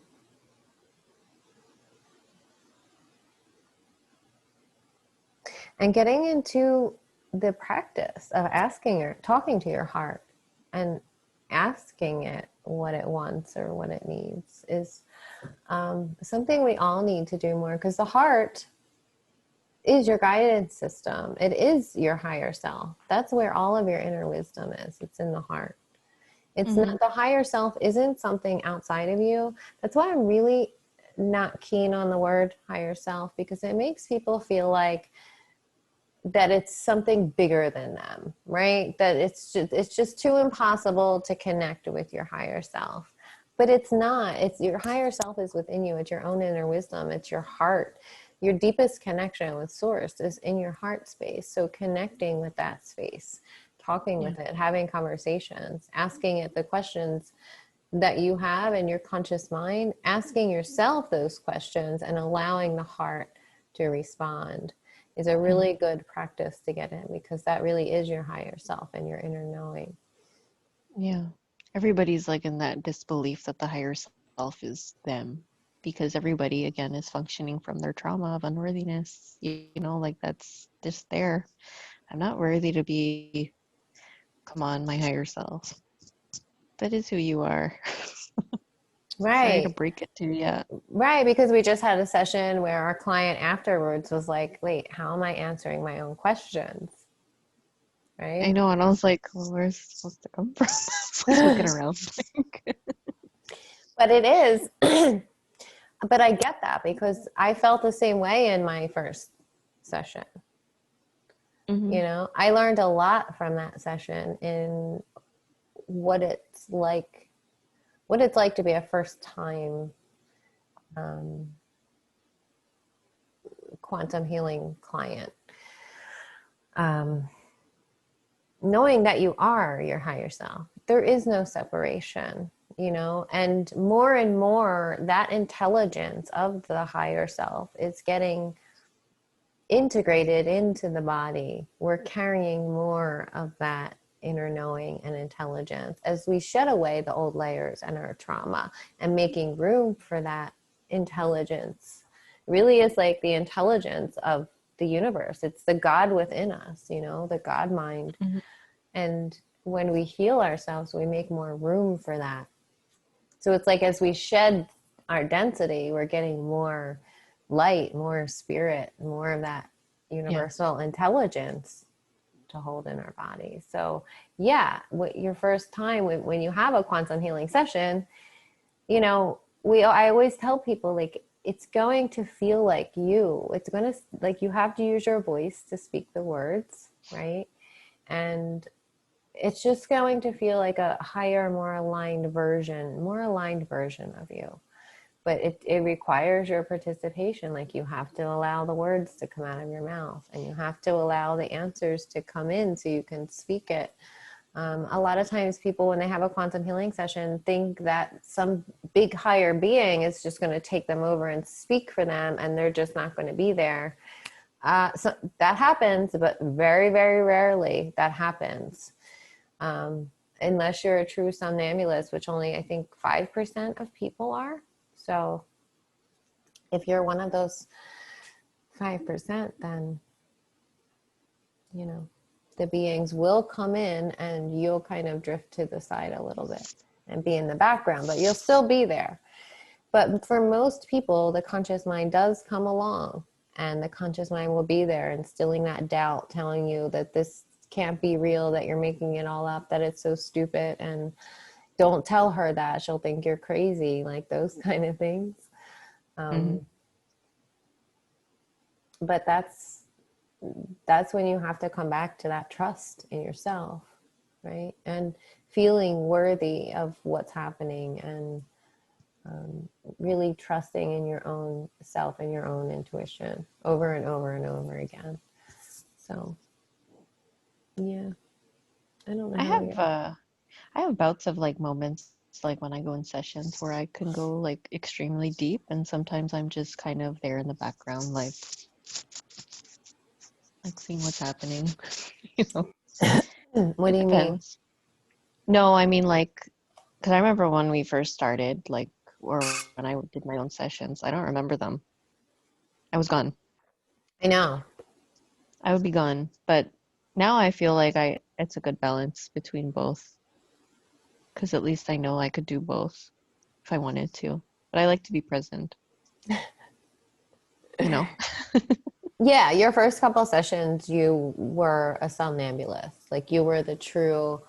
And getting into the practice of asking or talking to your heart and asking it what it wants or what it needs is something we all need to do more, because the heart is your guidance system. It is your higher self. That's where all of your inner wisdom is. It's in the heart. It's Mm-hmm. not, the higher self isn't something outside of you. That's why I'm really not keen on the word higher self, because it makes people feel like that it's something bigger than them, right? That it's just too impossible to connect with your higher self. But it's not. It's your higher self is within you. It's your own inner wisdom. It's your heart. Your deepest connection with source is in your heart space. So connecting with that space, talking with it, having conversations, asking it the questions that you have in your conscious mind, asking yourself those questions and allowing the heart to respond is a really good practice to get in, because that really is your higher self and your inner knowing. Yeah. Everybody's like in that disbelief that the higher self is them, because everybody again is functioning from their trauma of unworthiness. You know, like that's just there. I'm not worthy to be, come on, my higher self. That is who you are. Sorry to Right. break it to you. Right. Because we just had a session where our client afterwards was like, wait, how am I answering my own questions? I Right. know, and I was like, well, where's it supposed to come from? I was looking around. But it is. But I get that because I felt the same way in my first session. Hmm. You know, I learned a lot from that session in what it's like, to be a first time um, quantum healing client. Um, Knowing that you are your higher self, there is no separation, you know, and more that intelligence of the higher self is getting integrated into the body. We're carrying more of that inner knowing and intelligence as we shed away the old layers and our trauma, and making room for that intelligence really is like the intelligence of the universe. It's the God within us, you know, the God mind. Hmm. And when we heal ourselves, we make more room for that. So it's like as we shed our density, we're getting more light, more spirit, more of that Yes. universal intelligence to hold in our body. So yeah, your first time when you have a quantum healing session, you know, I always tell people, like, it's going to feel like you. It's going to, like, you have to use your voice to speak the words, right? And it's just going to feel like a higher, more aligned version of you. But it requires your participation. Like, you have to allow the words to come out of your mouth, and you have to allow the answers to come in so you can speak it. A lot of times people, when they have a quantum healing session, think that some big higher being is just going to take them over and speak for them, and they're just not going to be there. So that happens, but very, very rarely that happens. Um, Unless you're a true somnambulist, which only I think 5% of people are. So if you're one of those 5%, then, you know, the beings will come in and you'll kind of drift to the side a little bit and be in the background, but you'll still be there. But for most people, the conscious mind does come along, and the conscious mind will be there instilling that doubt, telling you that this can't be real, that you're making it all up, that it's so stupid, and don't tell her that, she'll think you're crazy, like those kind of things. Hmm. Um, but that's when you have to come back to that trust in yourself, right? And feeling worthy of what's happening, and um, really trusting in your own self and your own intuition over and over and over again. So yeah, I don't know I how have you're. uh I have bouts of like moments like when I go in sessions where I can go like extremely deep, and sometimes I'm just kind of there in the background, like seeing what's happening. You know, What it do you mean? depends. No, I mean like, because I remember when we first started, like, or when I did my own sessions, I don't remember them. I was gone. I know. I would be gone. But now I feel like it's a good balance between both, because at least I know I could do both if I wanted to. But I like to be present, you know? Yeah, your first couple sessions, you were a somnambulist. Like, you were the true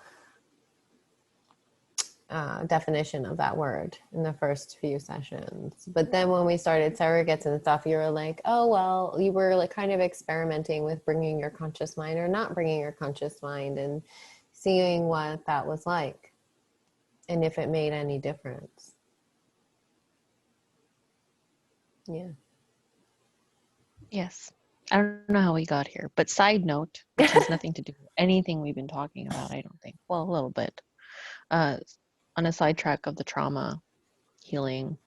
definition of that word in the first few sessions. But then when we started surrogates and stuff, you were like, oh, well, you were like kind of experimenting with bringing your conscious mind or not bringing your conscious mind, and seeing what that was like and if it made any difference. Yeah. Yes. I don't know how we got here, but side note, which has nothing to do with anything we've been talking about, I don't think. Well, a little bit. Uh, on a sidetrack of the trauma healing,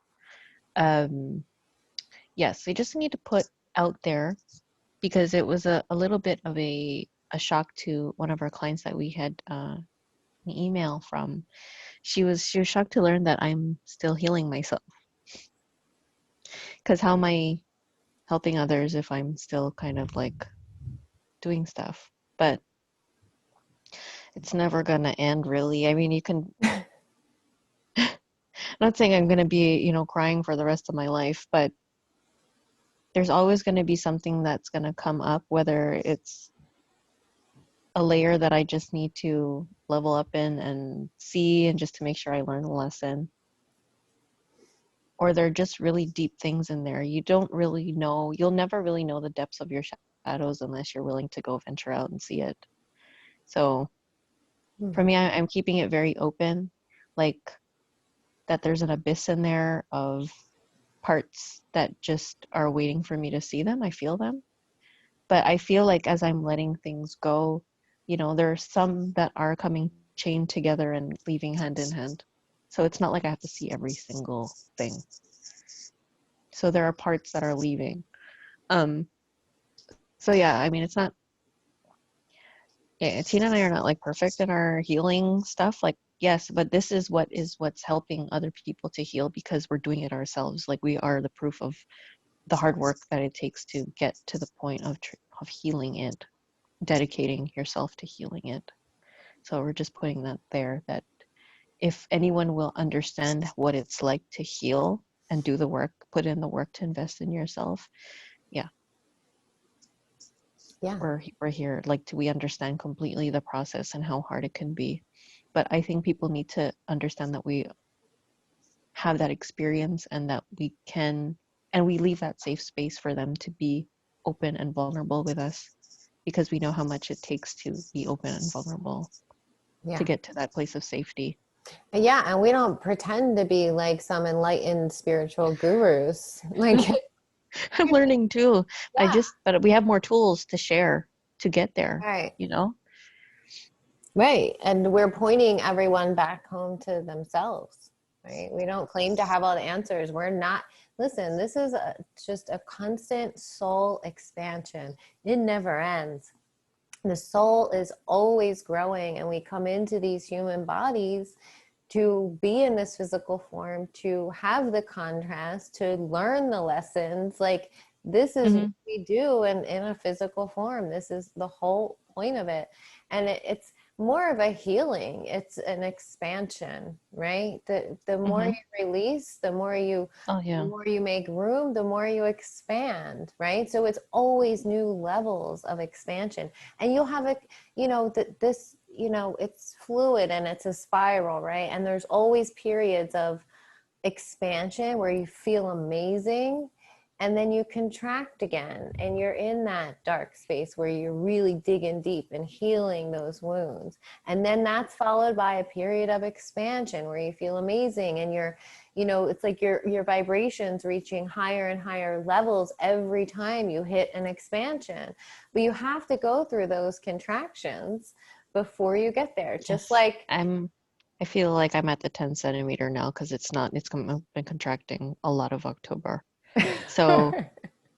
um, yes, we just need to put out there because it was a little bit of a shock to one of our clients that we had an email from. She was shocked to learn that I'm still healing myself. Because how am I helping others if I'm still kind of like doing stuff? But it's never gonna end really. I mean, you can, I'm not saying I'm gonna be, crying for the rest of my life, but there's always gonna be something that's gonna come up, whether it's a layer that I just need to level up in and see and just to make sure I learn the lesson. Or they're just really deep things in there. You don't really know, you'll never really know the depths of your shadows unless you're willing to go venture out and see it. So for me, I'm keeping it very open, like that there's an abyss in there of parts that just are waiting for me to see them. I feel them. But I feel like as I'm letting things go, there are some that are coming chained together and leaving hand in hand. So it's not like I have to see every single thing. So there are parts that are leaving. Um, so yeah, I mean, it's not, yeah, Tina and I are not like perfect in our healing stuff. Like, yes, but this is what's helping other people to heal because we're doing it ourselves. Like we are the proof of the hard work that it takes to get to the point of healing it, dedicating yourself to healing it. So we're just putting that there that if anyone will understand what it's like to heal and do the work, put in the work to invest in yourself, yeah, Yeah. we're here. Like, we understand completely the process and how hard it can be. But I think people need to understand that we have that experience and that we can, and we leave that safe space for them to be open and vulnerable with us because we know how much it takes to be open and vulnerable to Yeah. get to that place of safety. Yeah, and we don't pretend to be like some enlightened spiritual gurus. Like, I'm learning too. yeah, But we have more tools to share to get there, right. you know? Right. And we're pointing everyone back home to themselves, right? We don't claim to have all the answers. We're not, listen, this is just a constant soul expansion. It never ends. The soul is always growing, and we come into these human bodies to be in this physical form, to have the contrast, to learn the lessons. Like, this is what Mm-hmm. we do in a physical form. This is the whole point of it. And it's more of a healing. It's an expansion, right? The more Mm-hmm. you release, Oh the yeah. more you make room, the more you expand, right? So it's always new levels of expansion. And you'll have this, it's fluid and it's a spiral, right? And there's always periods of expansion where you feel amazing, and then you contract again and you're in that dark space where you're really digging deep and healing those wounds, and then that's followed by a period of expansion where you feel amazing and it's like your vibrations reaching higher and higher levels every time you hit an expansion. But you have to go through those contractions before you get there, just Yes. like I feel like I'm at the 10 centimeter now because I've been contracting a lot of October. So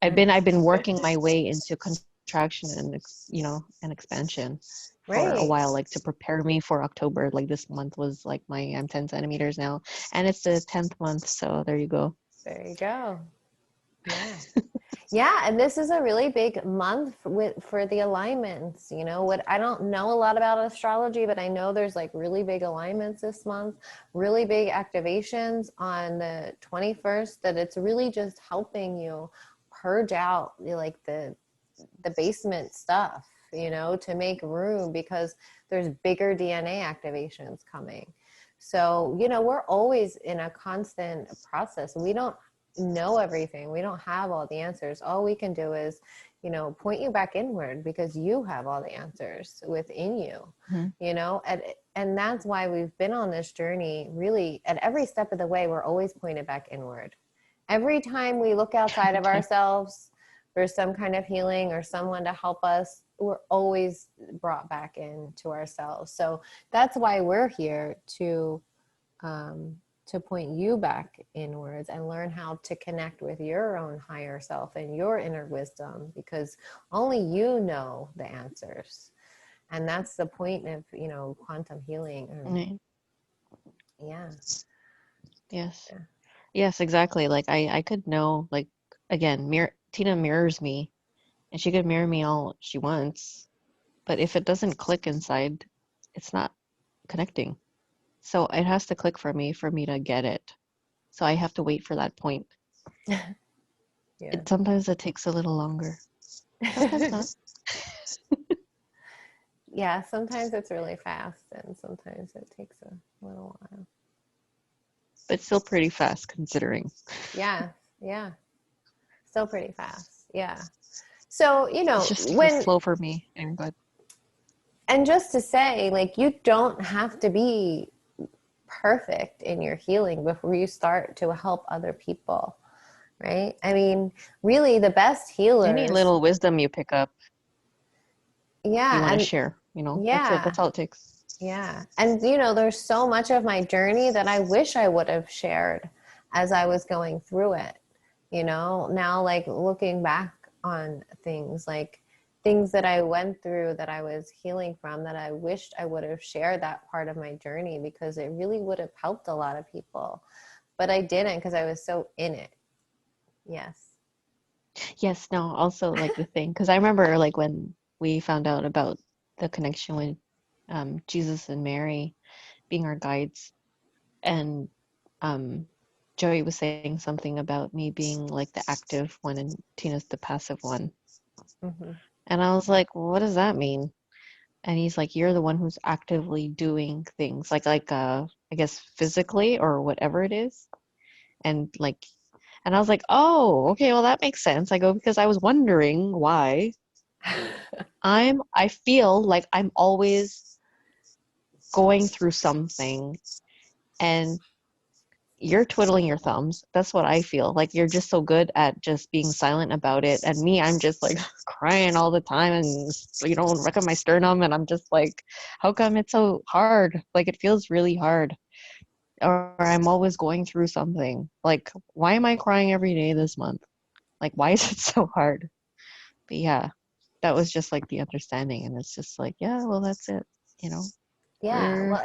I've been working my way into contraction and and expansion for a right. while, like to prepare me for October. Like this month was like I'm 10 centimeters now, and it's the 10th month. So there you go. There you go. Yeah. Yeah, and this is a really big month for the alignments. What I don't know a lot about astrology, but I know there's like really big alignments this month, really big activations on the 21st, that it's really just helping you purge out like the basement stuff, to make room, because there's bigger DNA activations coming. So, we're always in a constant process. We don't know everything. We don't have all the answers. All we can do is, point you back inward, because you have all the answers within you, Mm-hmm. and that's why we've been on this journey. Really, at every step of the way, we're always pointed back inward. Every time we look outside of Okay. ourselves for some kind of healing or someone to help us, we're always brought back into ourselves. So that's why we're here to point you back inwards and learn how to connect with your own higher self and your inner wisdom, because only you know the answers. And that's the point of, quantum healing. Right. Yeah. Yes. Yeah. Yes, exactly. Like I could know, like, again, Tina mirrors me, and she could mirror me all she wants, but if it doesn't click inside, it's not connecting. So it has to click for me to get it. So I have to wait for that point. Yeah. It sometimes it takes a little longer. Sometimes not, Yeah, sometimes it's really fast and sometimes it takes a little while. but still pretty fast considering. Yeah, yeah. Still pretty fast. Yeah. So, It's just when, slow for me. And good. and just to say, like, you don't have to be perfect in your healing before you start to help other people, right? I mean, really, the best Any healers, little wisdom you pick up, you yeah, want to and share, that's it. yeah, That's all it takes. yeah. And, there's so much of my journey that I wish I would have shared as I was going through it. Now, like, looking back on things, like things that I went through that I was healing from, that I wished I would have shared that part of my journey, because it really would have helped a lot of people. But I didn't, because I was so in it. Yes. Yes, no, also like the thing, because I remember like when we found out about the connection with Jesus and Mary being our guides, and um, Joey was saying something about me being like the active one and Tina's the passive one. Mm-hmm. And I was like, well, what does that mean? And he's like, you're the one who's actively doing things I guess physically or whatever it is. And like, and I was like, oh, okay, well, that makes sense. I go, because I was wondering why I feel like I'm always going through something and you're twiddling your thumbs. That's what I feel. Like you're just so good at just being silent about it. And me, I'm just like crying all the time and wreck up my sternum. And I'm just like, how come it's so hard? Like it feels really hard. Or I'm always going through something. Like, why am I crying every day this month? Like, why is it so hard? But yeah, that was just like the understanding. And it's just like, yeah, well, that's it. You know, Yeah. we're Well,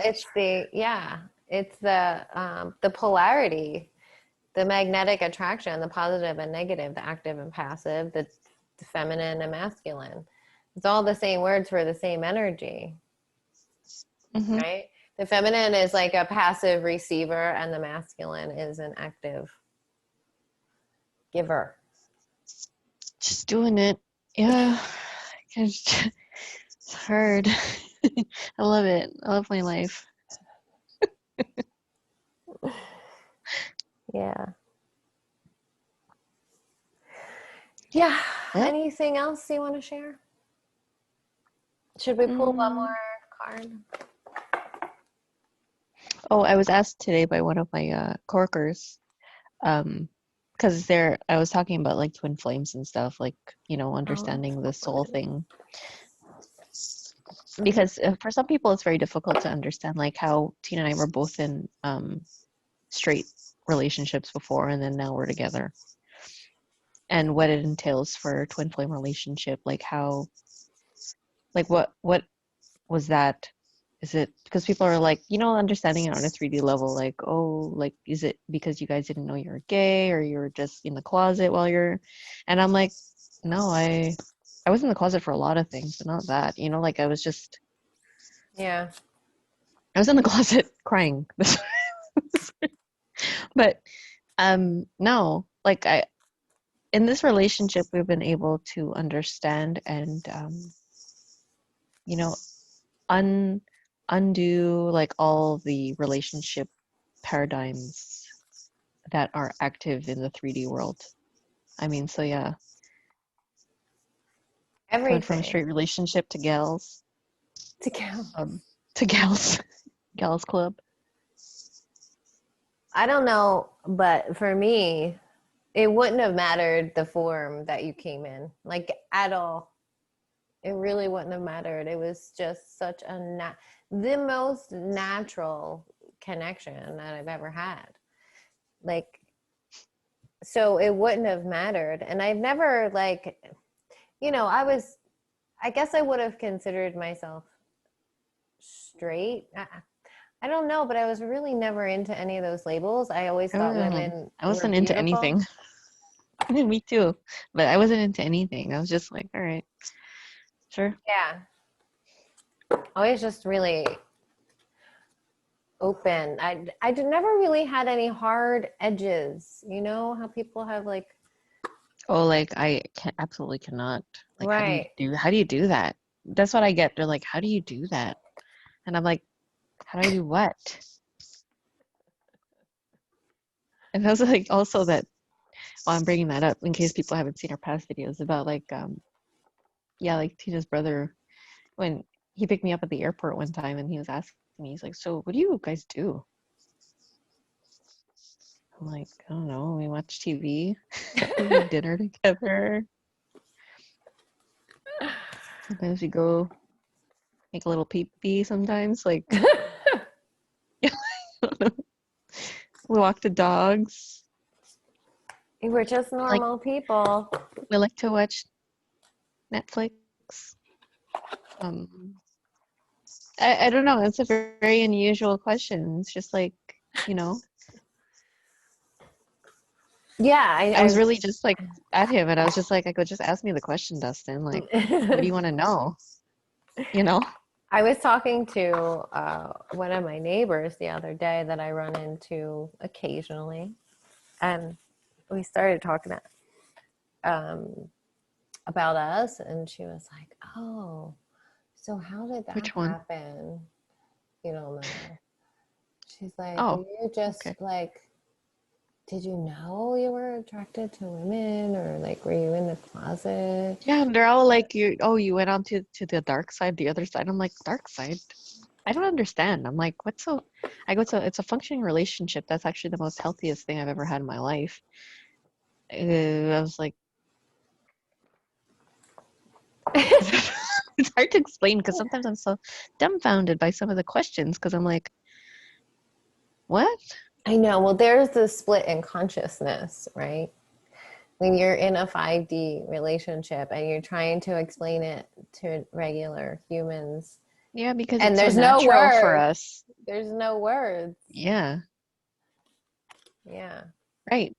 it's the polarity, the magnetic attraction, the positive and negative, the active and passive, the feminine and masculine. It's all the same words for the same energy, mhm, right? The feminine is like a passive receiver and the masculine is an active giver. just doing it. Yeah, 'cause it's hard. I love it. I love my life. Yeah. Yeah. Well, Anything else you want to share? Should we pull one mm, more card? oh, I was asked today by one of my coworkers, because I was talking about like twin flames and stuff, like, Oh, understanding the soul totally. thing. Mm-hmm. Because for some people, it's very difficult to understand, like how Tina and I were both in straight relationships before, and then now we're together, and what it entails for a twin flame relationship, like how, like what was that? Is it because people are like, understanding it on a 3D level, like, oh, like, is it because you guys didn't know you were gay or you were just in the closet while you're, and I'm like, no, I was in the closet for a lot of things, but not that, like Yeah. I was in the closet crying. But no, like in this relationship we've been able to understand and you know, un undo like all the relationship paradigms that are active in the 3D world. I mean, so yeah, went from Everything straight relationship to gals, to count. um, to gals, club. I don't know, but for me, it wouldn't have mattered the form that you came in, like at all. It really wouldn't have mattered. It was just such the most natural connection that I've ever had. Like, so it wouldn't have mattered. And I've never like, I guess I would have considered myself straight. I don't know, but I was really never into any of those labels. I always thought women I were wasn't into beautiful. anything. Me too. But I wasn't into anything. I was just like, all right, sure. Yeah. Always just really open. Never really had any hard edges. You know how people have like, Oh, like I can absolutely cannot. Like, right. how do you do that? That's what I get. They're like, how do you do that? And I'm like, how do I do what? And I was like, also that, while I'm bringing that up, in case people haven't seen our past videos about like, yeah, like Tina's brother, when he picked me up at the airport one time and he was asking me, he's like, so what do you guys do? I'm like, I don't know. We watch TV, we eat dinner together. Sometimes we go make a little pee-pee sometimes. Like, we walk the dogs. We're just Like, normal people. we like to watch Netflix. Um, I don't know. It's a very unusual question. It's just like, you know, Yeah, I was really just like at him and I was just like, I go, just ask me the question, Dustin. Like, what do you want to know? You know? I was talking to one of my neighbors the other day that I run into occasionally, and we started talking um, about us, and she was like, "Oh, so how did that Which one? happen?" You don't know. She's like, "Were Oh, you just okay. like, did you know you were attracted to women, or like, were you in the closet?" Yeah, and they're all like, you went on to the dark side, the other side. I'm like, dark side? I don't understand. I'm like, I go to, it's a functioning relationship. That's actually the most healthiest thing I've ever had in my life. I was like, it's hard to explain because sometimes I'm so dumbfounded by some of the questions because I'm like, what? I know. Well, there's the split in consciousness, right? When you're in a 5D relationship and you're trying to explain it to regular humans, Yeah, because and it's so there's no natural for words. us. There's no words. Yeah, Yeah. right,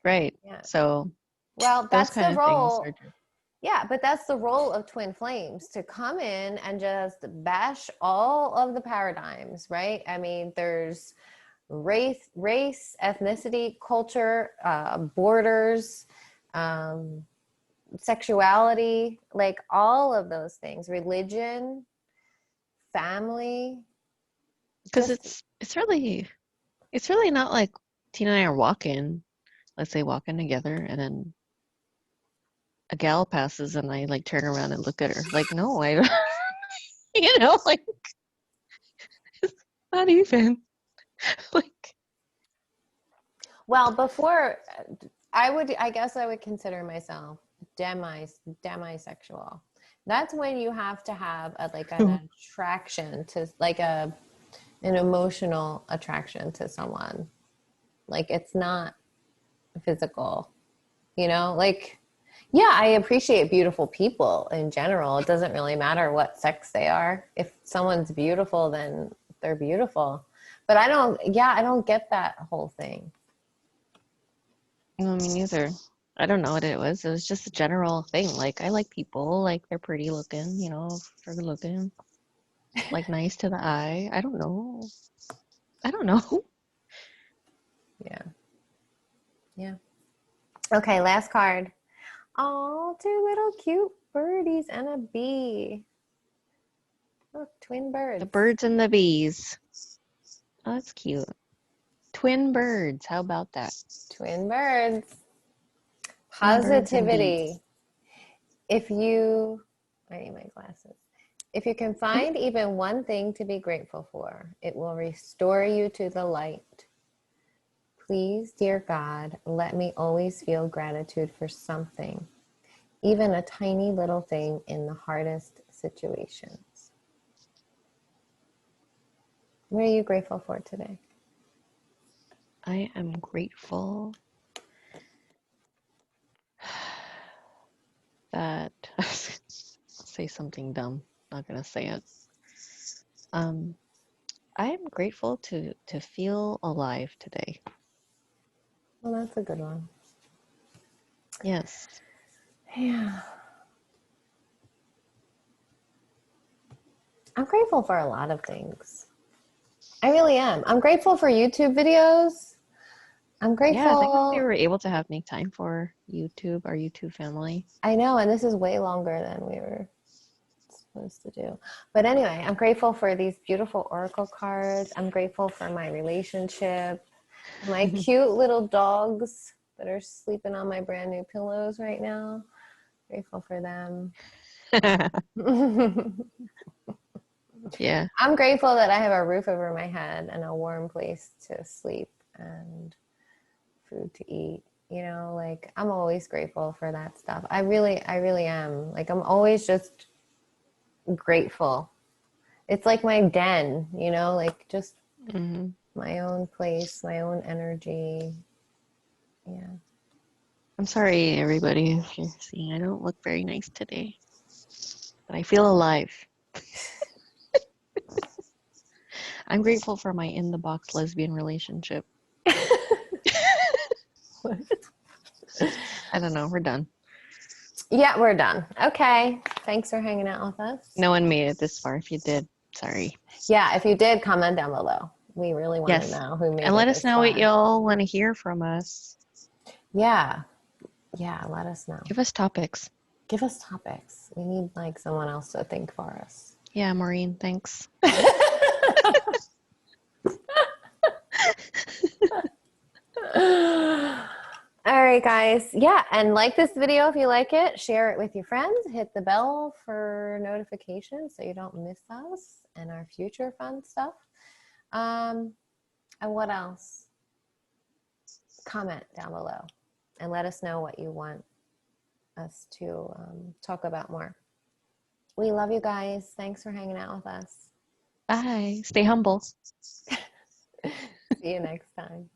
right. Yeah. So Well, those that's kind the of things role. are just, Yeah, but that's the role of twin flames, to come in and just bash all of the paradigms, right? I mean, there's race, ethnicity, culture, borders, um, sexuality, like all of those things, religion, family, because just it's really not like Tina and I are walking, let's say walking together, and then a gal passes and I like turn around and look at her. Like, no, I don't, like not even. Like, well, before I guess I would consider myself demisexual. That's when you have to have like an attraction to, like an emotional attraction to someone. Like, it's not physical, like, yeah, I appreciate beautiful people in general. It doesn't really matter what sex they are. If someone's beautiful, then they're beautiful. But I don't get that whole thing. no, me neither. I don't know what it was. It was just a general thing. Like, I like people, like they're pretty looking, for good looking, like nice to the eye. I don't know. I don't know. Yeah. Yeah. Okay, last card. Oh, two little cute birdies and a bee. Look, twin The birds. birds and the bees. Oh, that's cute. Twin birds. How about that? Twin birds. Twin birds and Positivity. bees. If you, I need my glasses. If you can find even one thing to be grateful for, it will restore you to the light. Please, dear God, let me always feel gratitude for something, even a tiny little thing in the hardest situations. What are you grateful for today? I am grateful that say something dumb. Not gonna say it. Um, I am grateful to feel alive today. Well, that's a good one. Yes. Yeah. I'm grateful for a lot of things. I really am. I'm grateful for YouTube videos. I'm Yeah, thank God we grateful. were able to make time for YouTube, our YouTube family. I know, and this is way longer than we were supposed to do. But anyway, I'm grateful for these beautiful oracle cards. I'm grateful for my relationship, my cute little dogs that are sleeping on my brand new pillows right now. Grateful for them. Yeah. I'm grateful that I have a roof over my head and a warm place to sleep and food to eat. You know, like I'm always grateful for that stuff. I really am. Like I'm always just grateful. It's like my den, you know, like just Hmm. my own place, my own energy. Yeah. I'm sorry, everybody, if you're seeing I don't look very nice today, but I feel alive. I'm grateful for my in the box lesbian relationship. I don't know. We're done. Yeah, we're done. Okay. Thanks for hanging out with us. No one made it this far. If you did, sorry. Yeah, if you did, comment down below. We really want to Yes. know who made And it let us this know what far. y'all want to hear from us. Yeah. Yeah, let us know. Give us topics. Give us topics. We need like someone else to think for us. Yeah, Maureen, thanks. All right, guys. Yeah, and like this video if you like it. Share it with your friends. Hit the bell for notifications so you don't miss us and our future fun stuff. And what else? Comment down below and let us know what you want us to talk about more. We love you guys. Thanks for hanging out with us. Bye. Stay humble. See you next time.